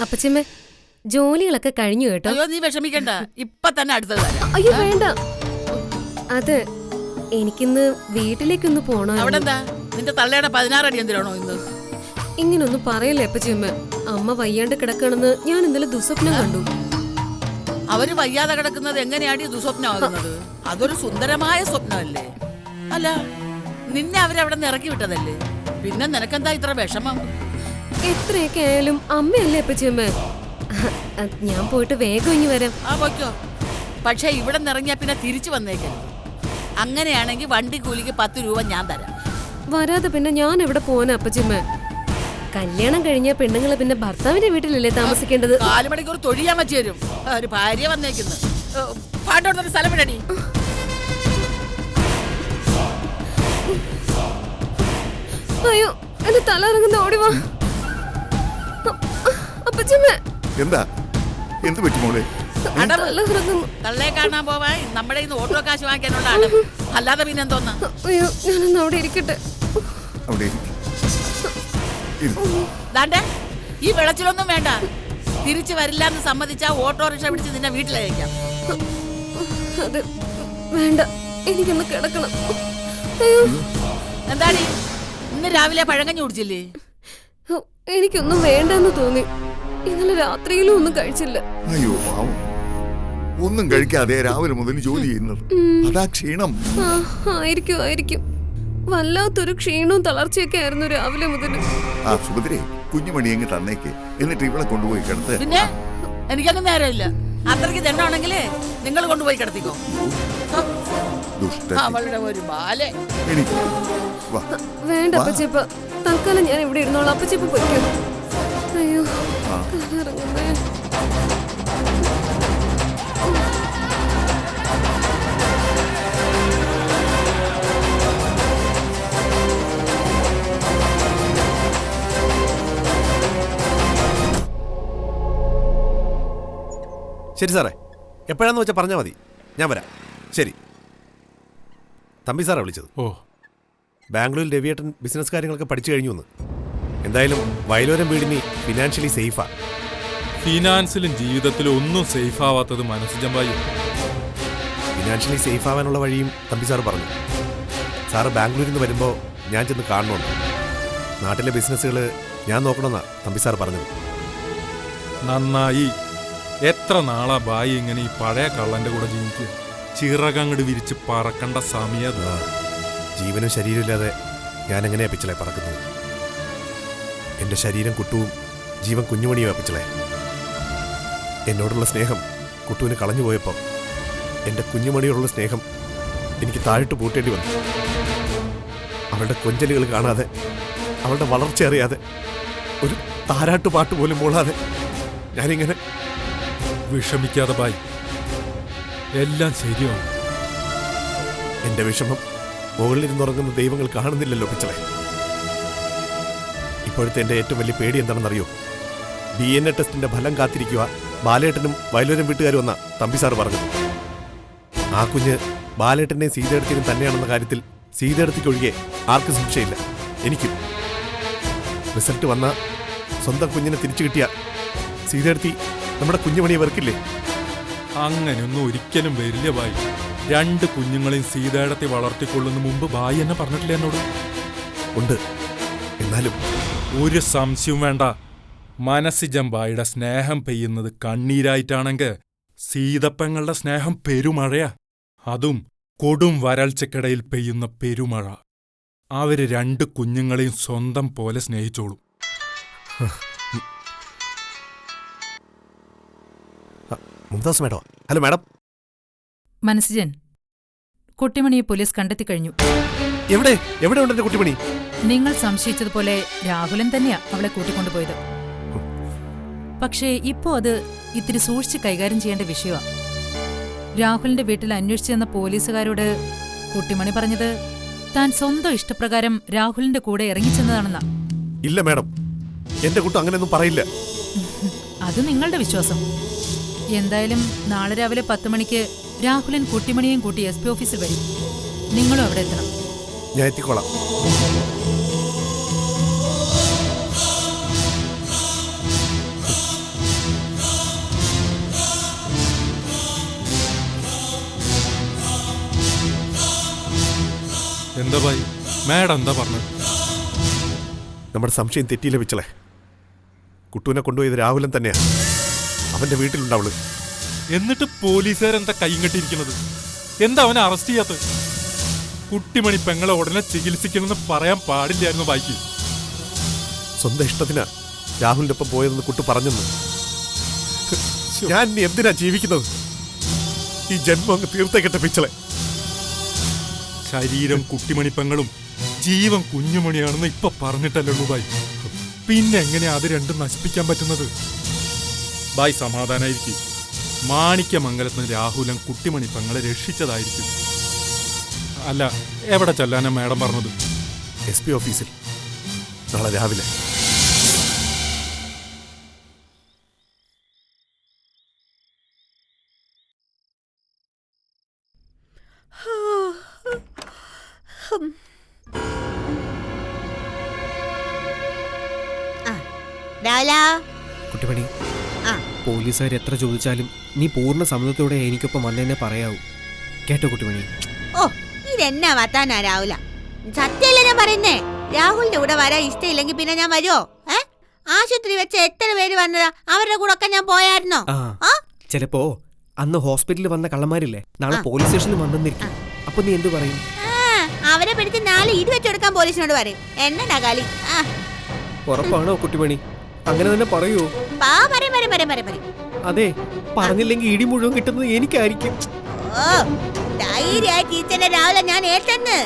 അപ്പച്ചമ്മ, ജോലികളൊക്കെ കഴിഞ്ഞു കേട്ടോ. അയ്യോ, നീ വിഷമിക്കണ്ട. ഇപ്പൊ തന്നെ അടുത്തത് തരാം. അയ്യോ വേണ്ട. അത് എനിക്കിന്ന് വീട്ടിലേക്കൊന്ന് പോണോ. അവിടെ എന്താ നിന്റെ തള്ളയുടെ 16 അടി എന്തിനാണോ ഇന്ന്? ഇങ്ങനൊന്നും പറയല്ലേ അപ്പച്ചമ്മ. അമ്മ വയ്യാണ്ട് കിടക്കണെന്ന് ഞാൻ ഇന്നലെ ദുസ്വപ്നം കണ്ടു. അവര് വയ്യാതെ കിടക്കുന്നത് എങ്ങനെയാണ് ദുസ്വപ്നമാകുന്നത്? അതൊരു സുന്ദരമായ സ്വപ്നമല്ലേ? അല്ല, നിന്നെ അവരവിടെ നിന്ന് ഇറക്കി വിട്ടതല്ലേ? പിന്നെ നിനക്കെന്താ ഇത്ര വിഷമം? എത്രയൊക്കെ ആയാലും അമ്മയല്ലേ അപ്പച്ചമ്മ. ഞാൻ പോയിട്ട് വേഗം ഇങ്ങി വരാം. ആ പോയിക്കോ. പക്ഷെ ഇവിടെ നിറങ്ങിയാ പിന്നെ തിരിച്ചു വന്നേക്കരുത്. അങ്ങനെയാണെങ്കിൽ വണ്ടി കൂലിക്ക് 10 രൂപ ഞാൻ തരാം. വരാതെ പിന്നെ ഞാൻ എവിടെ പോവാനാ അപ്പച്ചമ്മ? കല്യാണം കഴിഞ്ഞ പെണ്ണുങ്ങള് പിന്നെ ഭർത്താവിന്റെ വീട്ടിലല്ലേ താമസിക്കേണ്ടത്? 4 മണിക്കൂർ തൊഴിയാൻ വെച്ച് തരും. ഒരു ഭാര്യ വന്നേക്കുന്നു. പാട്ടോടുന്നൊരു സ്ഥലം വിടടി. അയ്യോ, എന്റെ തല ഇറങ്ങുന്ന ഓടിവാ. അപ്പച്ചമ്മേ, എന്താ എന്ത് പറ്റി മോളെ? തല ഇറങ്ങുന്നു. തള്ളയെ കാണാൻ പോവാൻ നമ്മുടെ ഇന്ന് ഓട്ടോ കാശ് വാങ്ങിക്കാനുള്ള അടവ്. അല്ലാതെ പിന്നെ എന്തോന്നാ? അയ്യോ, ഞാനൊന്ന് അവിടെ ഇരിക്കട്ടെ. അവിടെ ദാണ്ടെ, ഈ വെളച്ചിലൊന്നും വേണ്ട. തിരിച്ചു വരില്ല എന്ന് സമ്മതിച്ചാ ഓട്ടോറിക്ഷ പിടിച്ച് നിന്നെ വീട്ടിലയക്കാം. അത് വേണ്ട, എനിക്കൊന്ന് കിടക്കണം. അയ്യോ, എന്താടി ഇന്ന് രാവിലെ പഴങ്കഞ്ഞി കുടിച്ചില്ലേ? എനിക്കൊന്നും വേണ്ടെന്ന് തോന്നി. ഇന്നലെ രാത്രിയിലും ഒന്നും കഴിച്ചില്ല. അയ്യോ പാവം, ഒന്നും കഴിക്കാതെ രാവിലെ മുതൽ ജോലി ചെയ്യുന്നത്, അതാ ക്ഷീണം. ആയിരിക്കും. വല്ലാത്തൊരു ക്ഷീണവും തളർച്ചയൊക്കെ ആയിരുന്നു രാവിലെ മുതൽ. ആ സുഭദ്രേ, കുഞ്ഞുമണി അങ്ങ് തന്നേക്ക്, എന്നിട്ട് ഇവളെ കൊണ്ടുപോയി കിടത്ത്. പിന്നെ എനിക്കങ്ങ് നേരമില്ല. അത്രയ്ക്ക് ദണ്ണമാണെങ്കിലേ നിങ്ങൾ കൊണ്ടുപോയി കിടത്തിക്കോ. അവളുടെ ഒരു ബാലെ. വേണ്ട അപ്പച്ചിപ്പ, തൽക്കാലം ഞാൻ ഇവിടെ ഇരുന്നോളാം. അപ്പച്ചിപ്പ പൊയ്ക്കോ. അയ്യോ, ഇറങ്ങുന്നേ. ശരി സാറേ, എപ്പോഴാന്ന് വെച്ചാൽ പറഞ്ഞാൽ മതി, ഞാൻ വരാം. ശരി. തമ്പി സാറാണ് വിളിച്ചത്. ഓ, ബാംഗ്ലൂരിൽ രവിയേട്ടൻ ബിസിനസ് കാര്യങ്ങളൊക്കെ പഠിച്ചു കഴിഞ്ഞു എന്ന്. എന്തായാലും വയലോരം വീടിന് ഫിനാൻഷ്യലി സേഫാ. ഫിനാൻസിലും ജീവിതത്തിലും ഒന്നും സേഫ് ആവാത്തത് മനസ്സിജമ്പായി. ഫിനാൻഷ്യലി സേഫ് ആവാനുള്ള വഴിയും തമ്പി സാറ് പറഞ്ഞു. സാറ് ബാംഗ്ലൂരിൽ നിന്ന് വരുമ്പോൾ ഞാൻ ചെന്ന് കാണണമെന്ന്. നാട്ടിലെ ബിസിനസ്സുകൾ ഞാൻ നോക്കണമെന്നാണ് തമ്പി സാർ പറഞ്ഞത്. നന്നായി. എത്ര നാളാ ബായി ഇങ്ങനെ ഈ പഴയ കള്ളന്റെ കൂടെ ജീവിക്കുക? ചിറകങ്ങട് വിരിച്ച് പറക്കണ്ട സമയം. ജീവനും ശരീരമില്ലാതെ ഞാൻ എങ്ങനെയാ പിച്ചളെ പറക്കുന്നത്? എൻ്റെ ശരീരം കുട്ടുവും ജീവൻ കുഞ്ഞുമണിയുമാ പിച്ചളെ. എന്നോടുള്ള സ്നേഹം കുട്ടുവിന് കളഞ്ഞു പോയപ്പോൾ എൻ്റെ കുഞ്ഞുമണിയോടുള്ള സ്നേഹം എനിക്ക് താഴിട്ട് പൂട്ടേണ്ടി വന്നു. അവളുടെ കൊഞ്ചലുകൾ കാണാതെ, അവളുടെ വളർച്ച അറിയാതെ, ഒരു താരാട്ടുപാട്ട് പോലും മൂളാതെ ഞാനിങ്ങനെ. വിഷമിക്കാതെ ബായി, എല്ലാം ശരിയാവും. എൻ്റെ വിഷമം മുകളിലിരുന്നുറങ്ങുന്ന ദൈവങ്ങൾ കാണുന്നില്ലല്ലോ പിച്ചളെ. ഇപ്പോഴത്തെ എൻ്റെ ഏറ്റവും വലിയ പേടി എന്താണെന്നറിയോ? DNA ടെസ്റ്റിന്റെ ഫലം കാത്തിരിക്കുക ബാലേട്ടനും വയലൂരും വീട്ടുകാരും വന്ന തമ്പി സാർ പറഞ്ഞത്. ആ കുഞ്ഞ് ബാലേട്ടനെയും സീതയെടുത്തിനും തന്നെയാണെന്ന കാര്യത്തിൽ സീതയെടുത്തിക്കൊഴികെ ആർക്കും സംശയമില്ല, എനിക്കും. റിസൾട്ട് വന്ന സ്വന്തം കുഞ്ഞിനെ തിരിച്ചു കിട്ടിയ സീതയെടുത്തി നമ്മുടെ കുഞ്ഞുമണിയെ വെറുക്കില്ലേ? അങ്ങനെയൊന്നും ഒരിക്കലും വരില്ല ബായി. 2 കുഞ്ഞുങ്ങളെയും സീതയിടത്തി വളർത്തിക്കൊള്ളുന്ന മുമ്പ് ബായി എന്നെ പറഞ്ഞിട്ടില്ല എന്നോട്? ഉണ്ട്. എന്നാലും ഒരു സംശയവും വേണ്ട. മനസ്സിജമ്പായുടെ സ്നേഹം പെയ്യുന്നത് കണ്ണീരായിട്ടാണെങ്കിൽ സീതപ്പങ്ങളുടെ സ്നേഹം പെരുമഴയാ. അതും കൊടും വരൾച്ചക്കിടയിൽ പെയ്യുന്ന പെരുമഴ. അവര് 2 കുഞ്ഞുങ്ങളെയും സ്വന്തം പോലെ സ്നേഹിച്ചോളും. മുംതാസ് മേഡം. Hello madam. മനസ്സിജൻ, കുട്ടിമണിയെ പോലീസ് കണ്ടെത്തി കഴിഞ്ഞു. എവിടെ ഉണ്ട് എന്റെ കുട്ടിമണി? നിങ്ങൾ സംശയിച്ചതുപോലെ രാഹുലൻ തന്നെയാ അവളെ കൂട്ടിക്കൊണ്ടുപോയത്. പക്ഷേ ഇപ്പോ അത് ഇത്തിരി സൂക്ഷിച്ച് കൈകാര്യം ചെയ്യേണ്ട വിഷയമാണ്. രാഹുലിന്റെ വീട്ടിൽ അന്വേഷിച്ചു ചെന്ന പോലീസുകാരോട് കുട്ടിമണി പറഞ്ഞത് താൻ സ്വന്തം ഇഷ്ടപ്രകാരം രാഹുലിന്റെ കൂടെ ഇറങ്ങിച്ചെന്നതാണെന്നാ. ഇല്ല മാഡം, എന്റെ കുട്ടി അങ്ങനെയൊന്നും പറയില്ല. അത് നിങ്ങളുടെ വിശ്വാസം. എന്തായാലും നാളെ രാവിലെ 10 മണിക്ക് രാഹുലൻ കുട്ടിമണിയെയും കൂട്ടി SP ഓഫീസിൽ വരും. നിങ്ങളും അവിടെ എത്തണം. ഞാൻ എത്തിക്കോളാം. എന്താ ബായി, മാഡം എന്താ പറഞ്ഞത്? നമ്മുടെ സംശയം തെറ്റിയില്ല പിച്ചളെ. കുട്ടുവിനെ കൊണ്ടുപോയത് രാഹുലൻ തന്നെയാ. അവന്റെ വീട്ടിലുണ്ടാവള്. എന്നിട്ട് പോലീസുകാരെന്താ കൈയും കെട്ടിയിരിക്കുന്നത്? എന്താ അവനെ അറസ്റ്റ് ചെയ്യാത്തത്? കുട്ടിമണി പെങ്ങളെ ഉടനെ ചികിത്സിക്കണമെന്ന് പറയാൻ പാടില്ലായിരുന്നു ബായിക്ക്. സ്വന്തം ഇഷ്ടത്തിനാ രാഹുലിന്റെ ഒപ്പം പോയതെന്ന് കുട്ടു പറഞ്ഞെന്ന്. ഞാൻ ഇനി എന്തിനാ ജീവിക്കുന്നത്? ഈ ജന്മം അങ്ങ് തീർത്തേക്കട്ടെ പിച്ചളെ. ശരീരം കുട്ടിമണി പെങ്ങളും ജീവൻ കുഞ്ഞുമണിയാണെന്ന് ഇപ്പൊ പറഞ്ഞിട്ടല്ലോ ബായി. പിന്നെ എങ്ങനെയാ അത് രണ്ടും നശിപ്പിക്കാൻ പറ്റുന്നത്? ബായ് സമാധാനായിരിക്കും. മാണിക്യമംഗലത്ത് രാഹുലൻ കുട്ടിമണി പെങ്ങളെ രക്ഷിച്ചതായിരിക്കും. അല്ല, എവിടെ ചെല്ലാനാ മാഡം പറഞ്ഞത്? SP ഓഫീസിൽ നാളെ രാവിലെ. കുട്ടിമണി, ആ. പോലീസുകാർ എത്ര ചോദിച്ചാലും നീ പൂർണ്ണ സമ്മതത്തോടെ എനിക്കൊപ്പം വന്നെന്നെ പറയാവൂ. കേട്ടോ കുട്ടിമണി? ഓ, ഇതെന്നാ വത്താനാ രാഹുല? സത്യല്ലേ ഞാൻ പറയുന്നേ. രാഹുലിന്റെ കൂടെ വരാൻ ഇഷ്ടമില്ലെങ്കിൽ പിന്നെ ഞാൻ വരുമോ? ആശുപത്രി വെച്ച് എത്ര പേര് വന്നതാ? അവരുടെ കൂടെ ഒക്കെ ഞാൻ പോയായിരുന്നോ? ചിലപ്പോ അന്ന് ഹോസ്പിറ്റലിൽ വന്ന കള്ളന്മാരില്ലേ നാളെ പോലീസ് സ്റ്റേഷനിൽ വന്നെന്നിരിക്കും. അപ്പൊ നീ എന്തു പറയും? അവരെ പിടിച്ച് 4 ഇടി വെച്ചെടുക്കാൻ പോലീസിനോട് പറയും. എന്നടാ കളി? ഉറപ്പാണോ കുട്ടിമണി? അങ്ങനെ തന്നെ പറയൂ. അതെ, പറഞ്ഞില്ലെങ്കിൽ ഇടി മുഴുവൻ കിട്ടുന്നത് എനിക്കായിരിക്കും. രാവിലെ ഞാൻ ഏറ്റെന്ന്.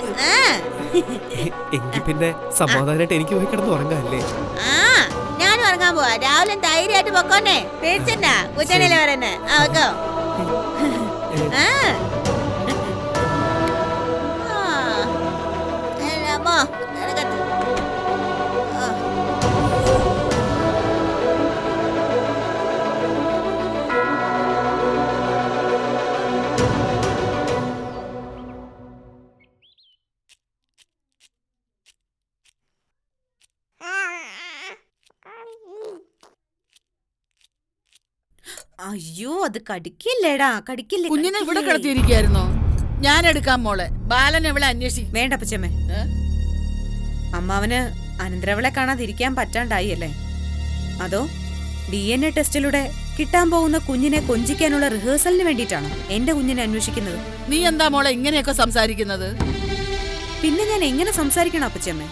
എങ്കിൽ പിന്നെ സമാധാനമായിട്ട് എനിക്ക് പോയി കിടന്ന് ഉറങ്ങാല്ലേ? ഞാനും ഉറങ്ങാൻ പോവാ. രാവിലെ ധൈര്യമായിട്ട് പൊക്കോന്നെ. പേടിച്ചണ്ടാ കുറ്റനല്ലേ പറയുന്നേ. അവക്കോ അയ്യോ, അത് കടിക്കില്ലേടാ, കടിക്കില്ലേ. കുഞ്ഞിനെ ഇവിടെ കിടത്തിയിരിക്കായിരുന്നോ? ഞാൻ എടുക്കാം മോളെ. ബാലൻ എവിടെ അന്വേഷിക്കും? വേണ്ട പച്ചമ്മേ, അമ്മാവന് അനന്തരവളെ കാണാതിരിക്കാൻ പറ്റാണ്ടായി അല്ലേ? അതോ DNA ടെസ്റ്റിലൂടെ കിട്ടാൻ പോകുന്ന കുഞ്ഞിനെ കൊഞ്ചിക്കാനുള്ള റിഹേഴ്സലിന് വേണ്ടിയിട്ടാണോ എന്റെ കുഞ്ഞിനെ അന്വേഷിക്കുന്നത്? നീ എന്താ മോളെ ഇങ്ങനെയൊക്കെ സംസാരിക്കുന്നത്? പിന്നെ ഞാൻ എങ്ങനെ സംസാരിക്കണം അപ്പച്ചമ്മേ?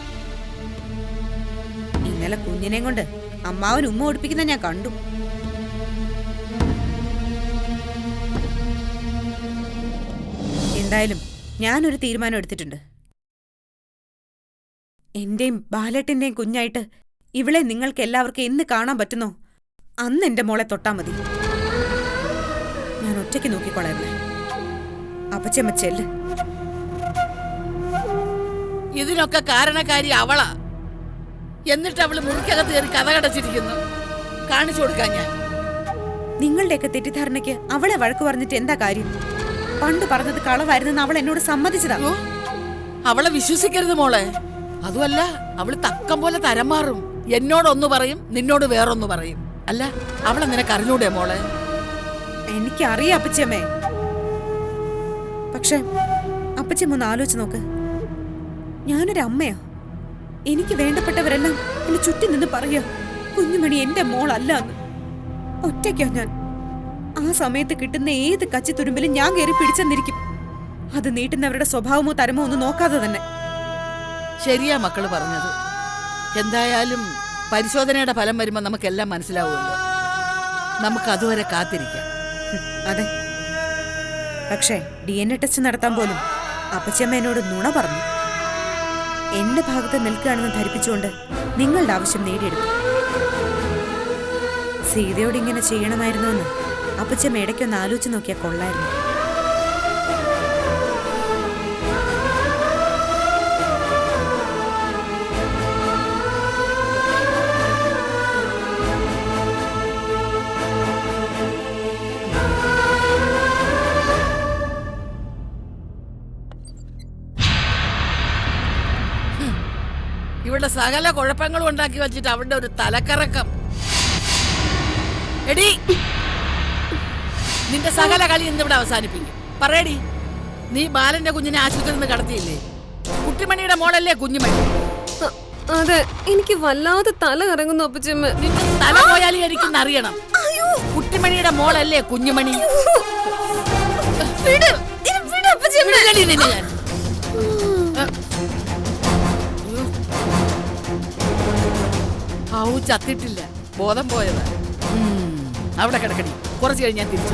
ഇന്നലെ കുഞ്ഞിനെ കൊണ്ട് അമ്മാവൻ ഉമ്മ ഓടിപ്പിക്കുന്ന ഞാൻ കണ്ടു. എന്തായാലും ഞാനൊരു തീരുമാനം എടുത്തിട്ടുണ്ട്. എന്റെയും ബാലേട്ടന്റെയും കുഞ്ഞായിട്ട് ഇവളെ നിങ്ങൾക്ക് എല്ലാവർക്കും എന്ന് കാണാൻ പറ്റുന്നോ അന്ന് എന്റെ മോളെ തൊട്ടാ മതി. ഞാൻ ഒറ്റയ്ക്ക് നോക്കിക്കൊള്ളാല്ലേ. അപ്പച്ചമ്മ ചെല്ല്. ഇതിനൊക്കെ കാരണക്കാരി അവളാ. എന്നിട്ട് അവള് മുറിക്കകത്ത് കയറി കഥ കടച്ചിരിക്കുന്നു. കാണിച്ചു കൊടുക്കാൻ ഞാൻ. നിങ്ങളുടെയൊക്കെ തെറ്റിദ്ധാരണയ്ക്ക് അവളെ വഴക്ക് പറഞ്ഞിട്ട് എന്താ കാര്യം? പണ്ട് പറഞ്ഞത് കളവായിരുന്നെന്ന് അവൾ എന്നോട് സമ്മതിച്ചതാ. അവളെ വിശ്വസിക്കരുത് മോളെ. അതുമല്ല, അവള് തക്കം പോലെ തരം മാറും. എന്നോടൊന്നു പറയും, നിന്നോട് വേറൊന്നു പറയും. അല്ല, അവളെ നിനക്ക് അറിഞ്ഞൂടെ മോളെ? എനിക്കറിയാം അപ്പച്ചമ്മേ. പക്ഷെ അപ്പച്ചമ്മ ഒന്ന് ആലോചിച്ച് നോക്ക്. ഞാനൊരു അമ്മയാ. എനിക്ക് വേണ്ടപ്പെട്ടവരെല്ലാം എന്നെ ചുറ്റി നിന്ന് പറയാ കുഞ്ഞുമണി എന്റെ മോളല്ല എന്ന്. ഒറ്റയ്ക്കാ ഞാൻ. ആ സമയത്ത് കിട്ടുന്ന ഏത് കച്ചിത്തുരുമ്പിലും ഞാൻ കയറി പിടിച്ചെന്നിരിക്കും. അത് നീട്ടുന്നവരുടെ സ്വഭാവമോ തരമോ ഒന്നും നോക്കാതെ തന്നെ. ശരിയാ മക്കള് പറഞ്ഞത്. എന്തായാലും പരിശോധനയുടെ ഫലം വരുമ്പോൾ നമുക്കെല്ലാം മനസ്സിലാവുമല്ലോ. നമുക്ക് അതുവരെ കാത്തിരിക്കാം. അതെ, പക്ഷേ DNA ടെസ്റ്റ് നടത്താൻ പോലും അപ്പച്ചമ്മ എന്നോട് നുണ പറഞ്ഞു. എന്റെ ഭാഗത്ത് നിൽക്കുകയാണെന്ന് ധരിപ്പിച്ചുകൊണ്ട് നിങ്ങളുടെ ആവശ്യം നേടിയെടുത്തു. സീതയോട് ഇങ്ങനെ ചെയ്യണമായിരുന്നു എന്ന് അപ്പച്ചമ്മ ഇടയ്ക്കൊന്ന് ആലോചിച്ച് നോക്കിയാൽ കൊള്ളായിരുന്നു. ഇവിടെ സകല കുഴപ്പങ്ങളും ഉണ്ടാക്കി വെച്ചിട്ട് അവരുടെ ഒരു തലക്കറക്കം. എടി, നിന്റെ സകല കളി ഇന്നിവിടെ അവസാനിപ്പിക്കും. പറയടി, നീ ബാലന്റെ കുഞ്ഞിനെ ആശുപത്രിയിൽ നിന്ന് കടത്തിയില്ലേ? കുട്ടിമണിയുടെ മോളല്ലേ കുഞ്ഞുമണി? അതെ, എനിക്ക് വല്ലാതെ തല കറങ്ങുന്നു അപ്പച്ചമ്മ. നിന്റെ തല പോയാലും എനിക്കൊന്ന് അറിയണം. കുട്ടിമണിയുടെ മോളല്ലേ കുഞ്ഞുമണി? ഔ, ചത്തിട്ടില്ല, ബോധം പോയതാ. അവിടെ കിടക്കടി, കുറച്ച് കഴിഞ്ഞ് ഞാൻ തിരിച്ചു.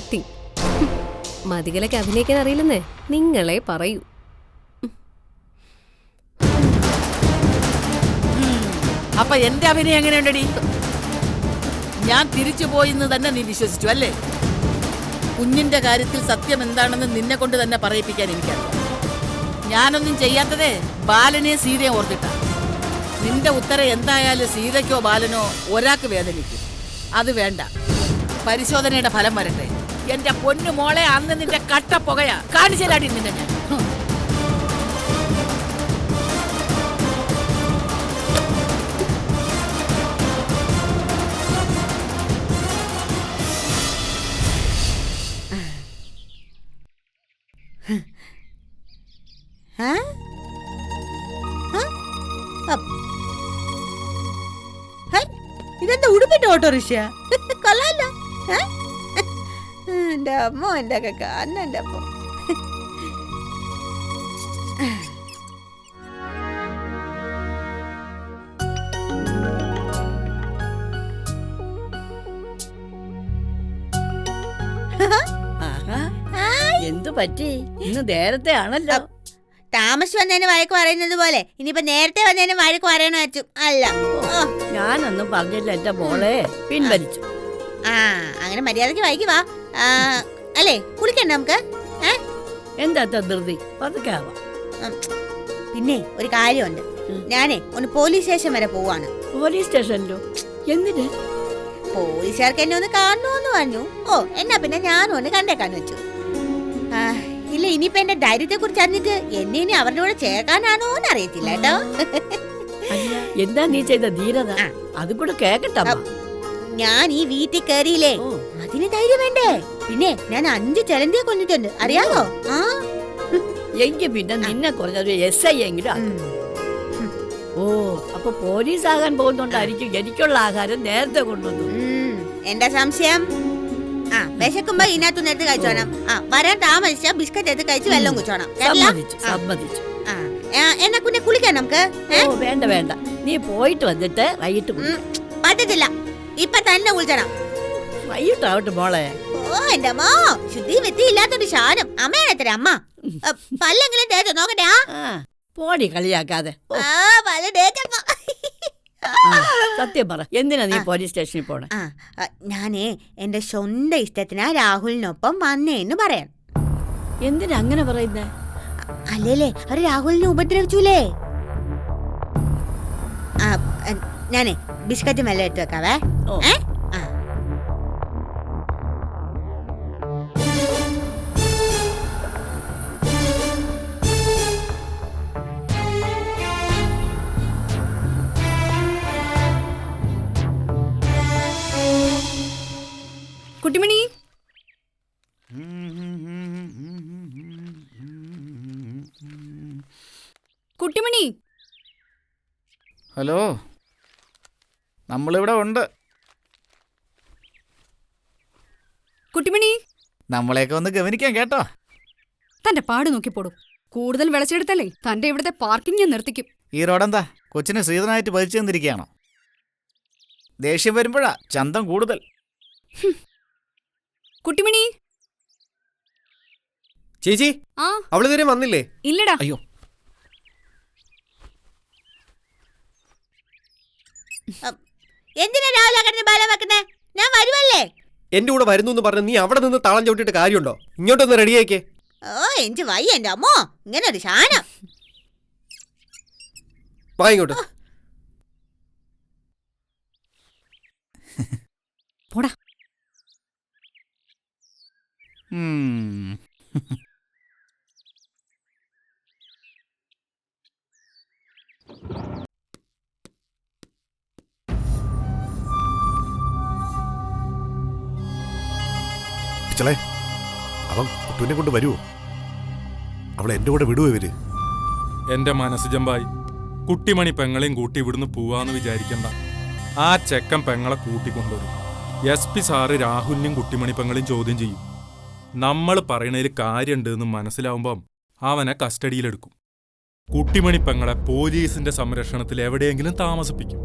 ആക്ടിങ്. മതികലൊക്കെ അഭിനയിക്കാൻ അറിയില്ലെന്നേ നിങ്ങളെ പറയൂ. അപ്പൊ എന്റെ അഭിനയം എങ്ങനെയുണ്ടടി? ഞാൻ തിരിച്ചു പോയിന്ന് തന്നെ നീ വിശ്വസിച്ചു അല്ലേ? കുഞ്ഞിന്റെ കാര്യത്തിൽ സത്യം എന്താണെന്ന് നിന്നെ കൊണ്ട് തന്നെ പറയിപ്പിക്കാൻ എനിക്കറിയാം. ഞാനൊന്നും ചെയ്യാത്തതേ ബാലനെ സീതയെ ഓർത്തിട്ടാ. നിന്റെ ഉത്തരം എന്തായാലും സീതയ്ക്കോ ബാലനോ ഒരാൾക്ക് വേദനിക്കും. അത് വേണ്ട. പരിശോധനയുടെ ഫലം വരട്ടെ. എന്റെ പൊന്നു മോളെ, അന്ന് നിന്റെ കട്ട പുകയാ കാണിച്ചാടി നിന്നെ ഞാൻ. ഇതെന്താ ഉടുപ്പിട്ട ഓട്ടോറിക്ഷ? കൊള്ളാലോ. എന്റെ അമ്മ, എന്റെ കാരണ എന്റെ അപ്പ. എന്തു പറ്റി? ഇന്ന് നേരത്തെ ആണല്ലോ. താമസിച്ച് വന്നതിന് വഴക്ക് പറയുന്നത് പോലെ ഇനിയിപ്പോ നേരത്തെ വന്നതിന് വഴക്ക് പറയണ വെച്ചു അല്ല. ഞാനൊന്നും പറഞ്ഞില്ല എന്റെ മോളെ, പിൻവലിച്ചു. ആ, അങ്ങനെ മര്യാദക്ക് വൈകി വാ. അല്ലേ, കുളിക്കണ്ട നമുക്ക്? എന്താ ധൃതി? പതുക്കാവാ. പിന്നെ ഒരു കാര്യമുണ്ട്. ഞാനേ ഒന്ന് പോലീസ് സ്റ്റേഷൻ വരെ പോവാണ്. പോലീസ് സ്റ്റേഷനിലോ? എന്തിന്? പോലീസുകാർക്ക് എന്നെ ഒന്ന് കാണണമെന്ന് പറഞ്ഞു. ഓ, എന്നാ പിന്നെ ഞാനും ഒന്ന് കണ്ടേക്കാന്ന് വെച്ചു. ഇല്ല, ഇനിയിപ്പോ എന്റെ ധൈര്യത്തെ കുറിച്ച് അറിഞ്ഞിട്ട് എന്നെ ഇനി അവരുടെ കൂടെ ചേർക്കാനാണോ എന്ന് അറിയത്തില്ല കേട്ടോ. എന്താ നീ ചെയ്ത ധീരത? അത് കൂടെ കേക്കട്ടെ. ഞാൻ ഈ വീട്ടിൽ കയറിയില്ലേ, അതിന് ധൈര്യം വേണ്ടേ? പിന്നെ ഞാൻ 5 ചെലന്തിയെ കൊന്നിട്ടുണ്ട്, അറിയാമോ? എങ്കിൽ പിന്നെ നിന്നെ കുറഞ്ഞൊരു SI എങ്കിലും. ഓ, അപ്പൊ പോലീസ് ആകാൻ പോകുന്നോണ്ടായിരിക്കും എനിക്കുള്ള ആഹാരം നേരത്തെ കൊണ്ടുവന്നു. എന്താ സംശയം? വിശക്കുമ്പോ ഇതിനകത്തുനിന്ന് എടുത്ത് കഴിച്ചോണം. വരാൻ താമസിച്ച ബിസ്ക്കറ്റ് എടുത്ത് കഴിച്ച് വെള്ളം കുടിച്ചോണം. സമ്മതിച്ചു. എന്നാ പിന്നെ കുളിക്കാൻ നമുക്ക്? വേണ്ട വേണ്ട, നീ പോയിട്ട് വന്നിട്ട് വൈകിട്ട് പറ്റത്തില്ല, ഇപ്പൊ തന്നെ കുളിച്ചണം. വൈകിട്ടാവട്ടെ മോളെ. ഓ, എന്റെ അമ്മ, ശുദ്ധി വെത്തി ഇല്ലാത്തൊരു ശാനം. അമ്മയാണ് എത്ര അമ്മ. പല്ലെങ്കിലും തേച്ചോ നോക്കട്ടെ. പോടി കളിയാക്കാതെ. സത്യം പറ, എന്തിനാ നീ പോലീസ് സ്റ്റേഷനിൽ പോണേ? ഞാനേ എന്റെ സ്വന്തം ഇഷ്ടത്തിനാ രാഹുലിനൊപ്പം വന്നേന്ന് പറയാൻ. എന്തിനാ അങ്ങനെ പറയുന്നേ? അല്ലേലേ, അവര് രാഹുലിനെ ഉപദ്രവിച്ചൂലേ. ഞാനേ ബിസ്ക്കറ്റ് മെല്ലെ ഇട്ട് വെക്കാവേ. കുട്ടിമണി, കുട്ടിമണി. ഹലോ, നമ്മളിവിടെ ഉണ്ട്. കുട്ടിമണി, നമ്മളെയൊക്കെ ഒന്ന് ഗവനിക്കാൻ കേട്ടോ. തന്റെ പാട് നോക്കിപ്പോടും. കൂടുതൽ വിളച്ചെടുത്തല്ലേ തന്റെ ഇവിടുത്തെ പാർക്കിംഗ് ഞാൻ നിർത്തിക്കും. ഈ റോഡെന്താ കൊച്ചിന് സീതനായിട്ട് പതിച്ചു തന്നിരിക്കുകയാണോ? ദേഷ്യം വരുമ്പോഴാ ചന്തം കൂടുതൽ. കുട്ടിമണി ചേച്ചി, അവള് ഇതുവരെ വന്നില്ലേ? ഇല്ലടാ. അയ്യോ, എന്തിനാ രാവിലെ കിടന്ന് ബാലം വെക്കുന്നേ? ഞാൻ വരുവല്ലേ. എന്റെ കൂടെ വരുന്നു എന്ന് പറഞ്ഞ് നീ അവിടെ നിന്ന് താളം ചവിട്ടിട്ട് കാര്യമുണ്ടോ? ഇങ്ങോട്ടൊന്ന് റെഡിയാക്കേ. ഓ, എനിക്ക് വയ്യ എന്റെ അമ്മോ, ഇങ്ങനെ ഒരു ശാനം. വാ ഇങ്ങോട്ട്. പോടാ. പിച്ചളെ, അവൻ കുട്ടുവിനെ കൊണ്ട് വരുവോ? അവളെ എന്റെ കൂടെ വിടുവോ ഇവര്? എന്റെ മനസ്സ് ജമ്പായി. കുട്ടിമണി പെങ്ങളെയും കൂട്ടി ഇവിടുന്ന് പോവാന്ന് വിചാരിക്കണ്ട. ആ ചെക്കൻ പെങ്ങളെ കൂട്ടിക്കൊണ്ടുവരും. SP സാറ് രാഹുലിനും കുട്ടിമണി പെങ്ങളെയും ചോദ്യം ചെയ്യും. നമ്മൾ പറയണതിൽ കാര്യമുണ്ട് എന്ന് മനസ്സിലാവുമ്പം അവനെ കസ്റ്റഡിയിലെടുക്കും. കുട്ടിമണി പെങ്ങളെ പോലീസിന്റെ സംരക്ഷണത്തിൽ എവിടെയെങ്കിലും താമസിപ്പിക്കും.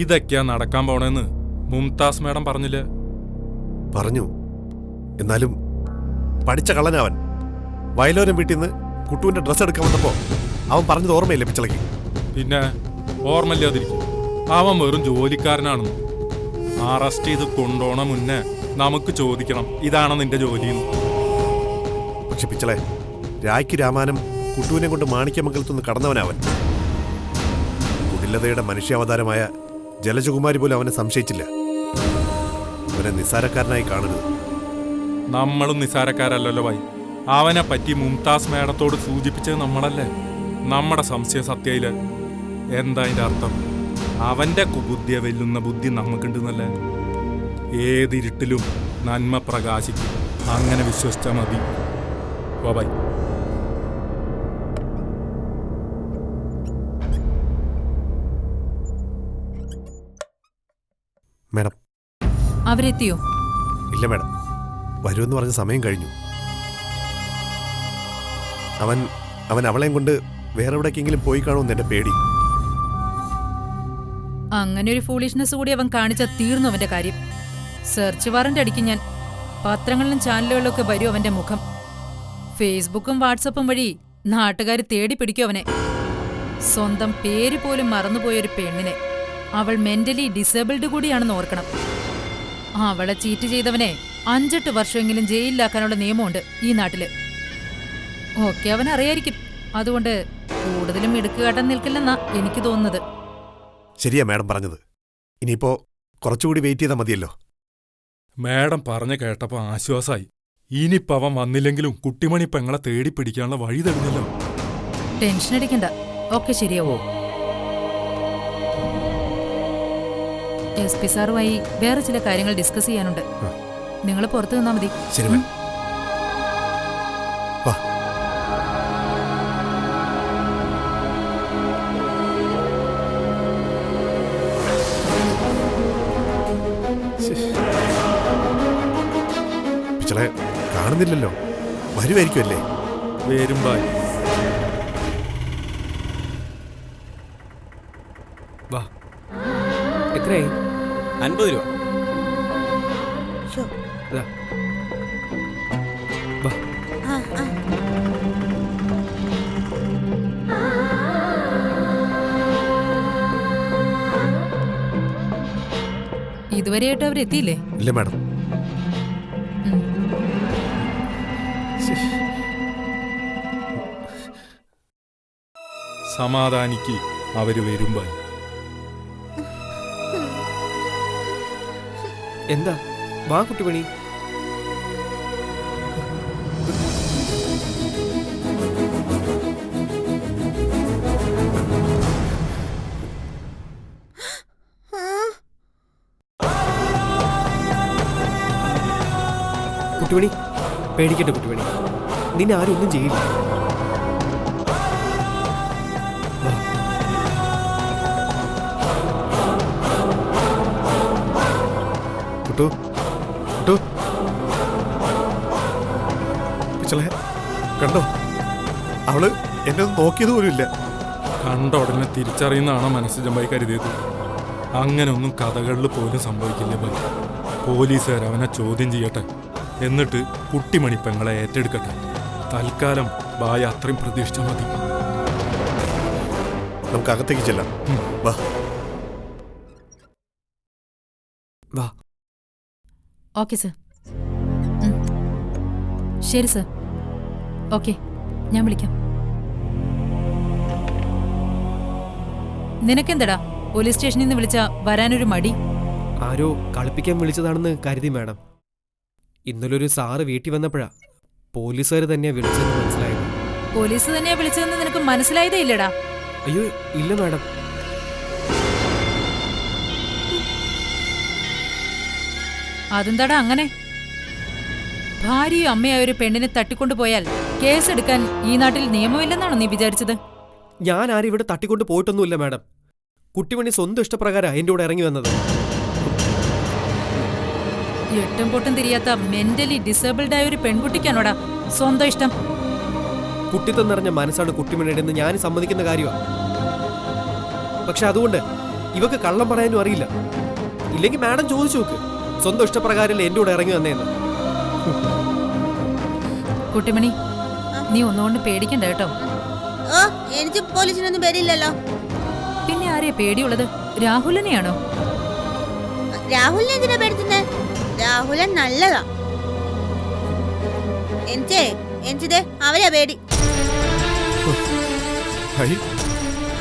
ഇതൊക്കെയാ നടക്കാൻ പോണെന്ന് മുംതാസ് മാഡം പറഞ്ഞില്ലേ? പറഞ്ഞു. എന്നാലും പഠിച്ച കള്ളനവൻ. വയലോരം വീട്ടിൽ നിന്ന് കുട്ടുവിന്റെ ഡ്രസ്സ് എടുക്കാൻ വന്നപ്പോ അവൻ പറഞ്ഞത് ഓർമ്മയില്ലേ പിച്ചളയ്ക്ക്? പിന്നെ ഓർമ്മയില്ലാതിരിക്കും. അവൻ വെറും ജോലിക്കാരനാണെന്ന്. അറസ്റ്റ് ചെയ്ത് കൊണ്ടുപോണ മുന്നേ നമുക്ക് ചോദിക്കണം, ഇതാണ് നിന്റെ ജോലിയെന്ന്. പക്ഷെ പിച്ചളെ, രായ്ക്ക് രാമാനം കുട്ടുവിനെ കൊണ്ട് മാണിക്യമംഗലത്തുനിന്ന് കടന്നവനവൻ. കുടിലതയുടെ മനുഷ്യാവതാരമായ ജലജകുമാരി പോലും അവനെ സംശയിച്ചില്ല. അവനെ നിസ്സാരക്കാരനായി കാണരുത്. നമ്മളും നിസ്സാരക്കാരല്ലല്ലോ ഭായി. അവനെ പറ്റി മുംതാസ് മേഡത്തോട് സൂചിപ്പിച്ചത് നമ്മളല്ലേ? നമ്മുടെ സംശയ സത്യയില് എന്താ അതിന്റെ അർത്ഥം? അവന്റെ കുബുദ്ധിയെ വെല്ലുന്ന ബുദ്ധി നമുക്കുണ്ടെന്നല്ലേ? ഏതിരുട്ടിലും നന്മ പ്രകാശിക്കും. അങ്ങനെ വിശ്വസിച്ചാൽ മതി. ബൈ. മേഡം. അവരെത്തിയോ? ഇല്ല മേഡം, വരുമെന്ന് പറഞ്ഞ സമയം കഴിഞ്ഞു. അവൻ അവളെയും കൊണ്ട് വേറെ എവിടേക്കെങ്കിലും പോയി കാണുമെന്ന് എന്റെ പേടി. അങ്ങനെ ഒരു ഫൂളിഷ്നെസ് കൂടി അവൻ കാണിച്ച തീർന്നു അവന്റെ കാര്യം. സെർച്ച് വാറന്റ് അടിക്കും ഞാൻ. പത്രങ്ങളിലും ചാനലുകളിലും ഒക്കെ വരും അവന്റെ മുഖം. ഫേസ്ബുക്കും വാട്സപ്പും വഴി നാട്ടുകാർ തേടി പിടിക്കും അവനെ. സ്വന്തം പേര് പോലും മറന്നുപോയൊരു പെണ്ണിനെ. അവൾ മെന്റലി ഡിസേബിൾഡ് കൂടിയാണെന്ന് ഓർക്കണം. അവളെ ചീറ്റ് ചെയ്തവനെ 5-8 വർഷമെങ്കിലും ജയിലിലാക്കാനുള്ള നിയമമുണ്ട് ഈ നാട്ടില്. ഓക്കെ, അവൻ അറിയായിരിക്കും. അതുകൊണ്ട് കൂടുതലും ഇടുക്കുകാട്ടാൻ നിൽക്കില്ലെന്നാ എനിക്ക് തോന്നുന്നത്. ശരിയാ മാഡം പറഞ്ഞത്. ഇനിയിപ്പോ കുറച്ചുകൂടി വെയിറ്റ് ചെയ്താൽ മതിയല്ലോ. മാഡം പറഞ്ഞ കേട്ടപ്പോ ആശ്വാസമായി. ഇനിയിപ്പോ അവൻ വന്നില്ലെങ്കിലും കുട്ടിമണി പെങ്ങളെ തേടി പിടിക്കാനുള്ള വഴി തരുന്നല്ലോ. ടെൻഷൻ അടിക്കണ്ട, ഒക്കെ ശരിയാവോ. SP സാറുമായി വേറെ ചില കാര്യങ്ങൾ ഡിസ്കസ് ചെയ്യാനുണ്ട്. നിങ്ങൾ പുറത്തു നിന്നാ മതി. ശരി മാം. വാ. പിച്ചളെ കാണുന്നില്ലല്ലോ. വരുമായിരിക്കുമല്ലേ? വരും ബായ്. വാ. എത്രയായി? 50 രൂപ. ദാ. വാ. ഇതുവരെയായിട്ട് അവരെത്തിയില്ലേ? ഇല്ല മാഡം. സമാധാനിക്ക്, അവര് വരും ബായ്. എന്താ? വാ കുട്ടിമണി. കുട്ടിമണി, പേടിക്കട്ടെ കുട്ടിമണി. നിന്നെ ആരും ഒന്നും ചെയ്യില്ല. കുട്ടു, കുട്ടു. പിച്ചളെ കണ്ടോ? അവള് എന്നെ ഒന്നും നോക്കിയത് പോലും ഇല്ല. കണ്ട ഉടനെ തിരിച്ചറിയുന്നതാണോ മനസ്സ് ജമ്പായി കരുതിയത്? അങ്ങനെ ഒന്നും കഥകളിൽ പോലും സംഭവിക്കില്ല ബൈ. പോലീസുകാർ അവനെ ചോദ്യം ചെയ്യട്ടെ, എന്നിട്ട് കുട്ടിമണി പെങ്ങളെ ഏറ്റെടുക്കട്ടെ. തൽക്കാലം ബായ അത്രയും പ്രതീക്ഷിച്ചാൽ മതി. നമുക്ക് അകത്തേക്ക് ചെല്ലാം. വാ. വാ. Okay sir. ശരി സർ. ഓക്കെ, ഞാൻ വിളിക്കാം. നിനക്കെന്തടാ പോലീസ് സ്റ്റേഷനിൽ നിന്ന് വിളിച്ചാ വരാനൊരു മടി? ആരോ കളിപ്പിക്കാൻ വിളിച്ചതാണെന്ന് കരുതി മാഡം. ഇന്നലൊരു സാറ് വീട്ടിൽ വന്നപ്പോഴാ പോലീസുകാർ തന്നെയാ വിളിച്ചതെന്ന് മനസ്സിലായത്. പോലീസ് തന്നെയാ വിളിച്ചതെന്ന് നിനക്ക് മനസ്സിലായതേ ഇല്ലടാ? അയ്യോ ഇല്ല മാഡം. അതെന്താടാ അങ്ങനെ? ഭാര്യയും അമ്മയായ ഒരു പെണ്ണിനെ തട്ടിക്കൊണ്ടുപോയാൽ കേസെടുക്കാൻ ഈ നാട്ടിൽ നിയമമില്ലെന്നാണോ നീ വിചാരിച്ചത്? ഞാൻ ആരും ഇവിടെ തട്ടിക്കൊണ്ട് പോയിട്ടൊന്നുമില്ല മാഡം. കുട്ടിമണി സ്വന്തം ഇഷ്ടപ്രകാരം എൻ്റെ കൂടെ ഇറങ്ങി വന്നത്. എട്ടും പൊട്ടും തിരിയാത്ത മെന്റലി ഡിസേബിൾഡ് ആയ ഒരു പെൺകുട്ടിക്കാണോടാ സ്വന്തം ഇഷ്ടം? കുട്ടിത്തം നിറഞ്ഞ മനസ്സാണ് കുട്ടിമണിയുടെ എന്ന് ഞാൻ സമ്മതിക്കുന്ന കാര്യമാണ്. പക്ഷെ അതുകൊണ്ട് ഇവക്ക് കള്ളം പറയാനും അറിയില്ല. ഇല്ലെങ്കിൽ മാഡം ചോദിച്ചു നോക്ക്, സ്വന്തം ഇഷ്ടപ്രകാരം എൻ്റെ കൂടെ ഇറങ്ങി വന്നേന്ന്. കുട്ടിമണി നീ ഒന്നുകൊണ്ട് പേടിക്കണ്ട കേട്ടോ. ഓ എനിക്ക് പോലീസിനൊന്നും പേടിയില്ലല്ലോ. പിന്നെ ആരെയാ പേടിയുള്ളത്? രാഹുലിനെയാണോ? രാഹുലിനെ എന്തിനാ പേടിക്കുന്നേ? രാഹുലൻ നല്ലതാ. എനിച്ചതേ അവരെയാ പേടി.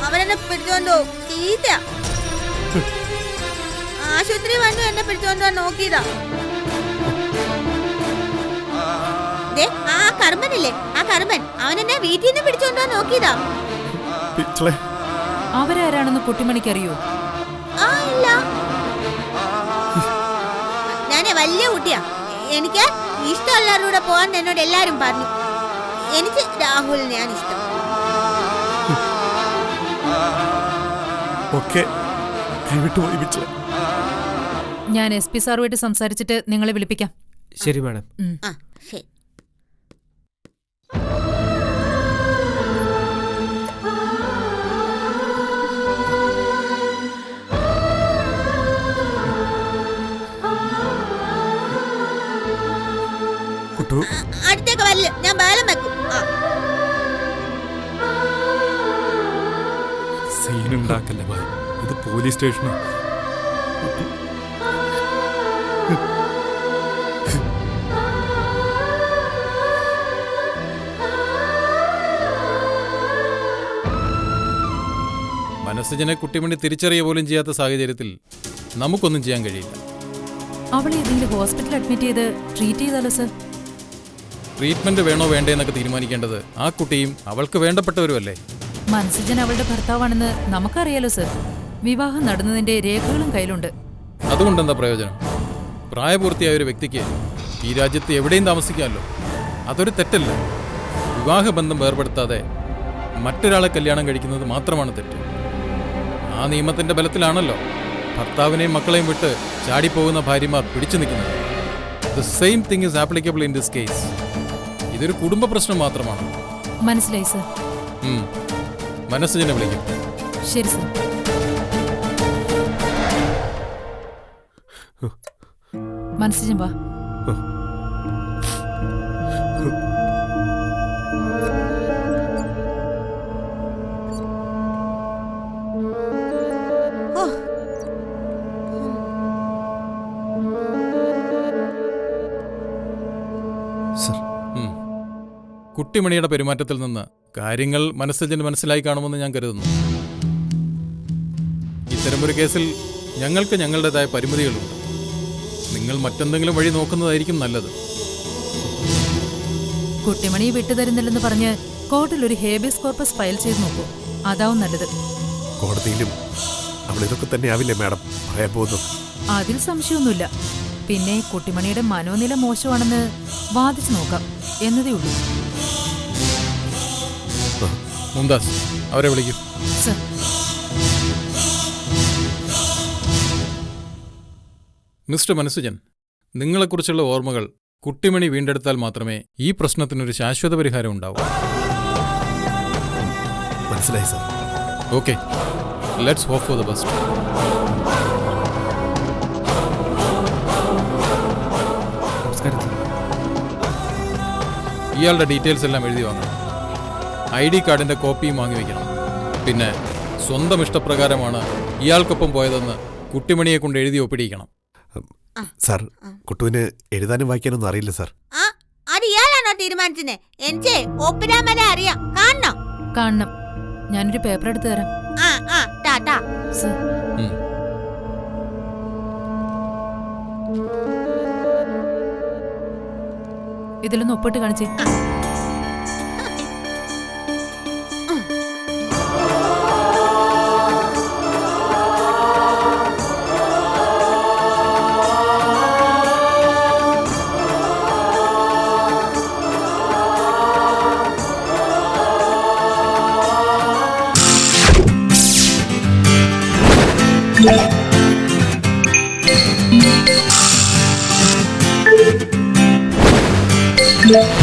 അവരെന്നെ പിടിച്ചോണ്ടോ ചീത്ത. ആശുപത്രി വന്നു എന്നെ പിടിച്ചോണ്ടോ നോക്കിയതാ. ആ കർമ്മനില്ലേ, ആ കർമ്മൻ അവനെന്നെ വീട്ടിൽ നിന്ന് പിടിച്ചോണ്ടോ നോക്കിയതാ. അവരാരാണെന്ന് കുട്ടിമണിക്ക് അറിയോ? ആ ഇല്ല, ഞാനേ വലിയ കുട്ടിയാ. എനിക്ക് ഇഷ്ടമല്ലാവരുടെ കൂടെ പോകാൻ എന്നോട് എല്ലാരും പറഞ്ഞു. എനിക്ക് രാഹുലിനെയാണ് ഇഷ്ടം. ഞാൻ SP സാറുമായിട്ട് സംസാരിച്ചിട്ട് നിങ്ങളെ വിളിപ്പിക്കാം. ശരി മാഡം. ശരി. അടുത്തേക്ക് വല്ല ഞാൻ ബാലം വെക്കും. സീനുണ്ടാക്കല്ലേ ഭായ്, ഇത് പോലീസ് സ്റ്റേഷനാ. മനസ്സജനെ കുട്ടിമണി തിരിച്ചറിയ പോലും ചെയ്യാത്ത സാഹചര്യത്തിൽ നമുക്കൊന്നും ചെയ്യാൻ കഴിയില്ല. അവളെ ഏതെങ്കിലും ഹോസ്പിറ്റലിൽ അഡ്മിറ്റ് ചെയ്ത് ട്രീറ്റ് ചെയ്താലോ സർ? ട്രീറ്റ്മെന്റ് വേണോ വേണ്ടേ എന്നൊക്കെ തീരുമാനിക്കേണ്ടത് ആ കുട്ടിയും അവൾക്ക് വേണ്ടപ്പെട്ടവരുമല്ലേ. മനസ്സജൻ അവളുടെ ഭർത്താവാണെന്ന് നമുക്കറിയാലോ സർ. വിവാഹം നടന്നതിന്റെ രേഖകളും കയ്യിലുണ്ട്. അതുകൊണ്ടെന്താ പ്രയോജനം? പ്രായപൂർത്തിയായ ഒരു വ്യക്തിക്ക് ഈ രാജ്യത്ത് എവിടെയും താമസിക്കാമല്ലോ. അതൊരു തെറ്റല്ല. വിവാഹബന്ധം വേർപെടുത്താതെ മറ്റൊരാളെ കല്യാണം കഴിക്കുന്നത് മാത്രമാണ് തെറ്റ്. ആ നിയമത്തിന്റെ ബലത്തിലാണല്ലോ ഭർത്താവിനെയും മക്കളെയും വിട്ട് ചാടിപ്പോകുന്ന ഭാര്യമാർ പിടിച്ചു നിൽക്കുന്നത്. The same thing is applicable in this case. ഇതൊരു കുടുംബ പ്രശ്നം മാത്രമാണ്. മനസ്സിലായി സർ. മനസ്സജനെ വിളിക്കും. ശരി സർ. മനസ്സജൻ വാ. കുട്ടിമണിയുടെ പെരുമാറ്റത്തിൽ നിന്ന് കാര്യങ്ങൾ മനസ്സജന് മനസ്സിലായി കാണുമെന്ന് ഞാൻ കരുതുന്നു. ഇത്തരമൊരു കേസിൽ ഞങ്ങൾക്ക് ഞങ്ങളുടേതായ പരിമിതികളുണ്ട്. നിങ്ങൾ മറ്റെന്തെങ്കിലും വഴി നോക്കുന്നതായിരിക്കും നല്ലത്. കുട്ടിമണി വിട്ടുതരുന്നില്ലെന്ന് പറഞ്ഞ് കോർട്ടിൽ ഒരു ഹേബിയസ് കോർപ്പസ് ഫയൽ ചെയ്ത് നോക്കൂ. അതാവും നല്ലത്. കോടതിയിലും അവൾ ഇതൊക്കെ തന്നെയാവില്ലേ മാഡം പറയാൻ പോകുന്നത്? അതിൽ സംശയമൊന്നുമില്ല. പിന്നെ കുട്ടിമണിയുടെ മനോനില മോശമാണെന്ന് വാദിച്ചു നോക്കാം എന്നതേ ഉള്ളൂ. മുംതാസ്, അവരെ വിളിക്കും. സർ. മിസ്റ്റർ മനസ്സുജൻ, നിങ്ങളെക്കുറിച്ചുള്ള ഓർമ്മകൾ കുട്ടിമണി വീണ്ടെടുത്താൽ മാത്രമേ ഈ പ്രശ്നത്തിനൊരു ശാശ്വത പരിഹാരം ഉണ്ടാവൂ. മനസ്സിലായി sir. Okay, let's hope for the best. നമസ്കാരം. ഇയാളുടെ ഡീറ്റെയിൽസ് എല്ലാം എഴുതി വാങ്ങണം. ID കാർഡിന്റെ കോപ്പിയും വാങ്ങിവെക്കണം. പിന്നെ സ്വന്തം ഇഷ്ടപ്രകാരമാണ് ഇയാൾക്കൊപ്പം പോയതെന്ന് കുട്ടിമണിയെ കൊണ്ട് എഴുതി ഒപ്പിടിക്കണം. സാർ, കുട്ടുവിന് എഴുതാനും വായിക്കാനൊന്നും അറിയില്ല സാർ. അത് ഇയാളാണോ തീരുമാനിച്ചത്? എനിക്ക് ഒപ്പിടാൻ വരെ അറിയാം. കാണണം. കാണണം. ഞാനൊരു പേപ്പർ എടുത്തു തരാം. സർ. ഇതിലൊന്ന് ഒപ്പിട്ട് കാണിച്ചേ. Yeah.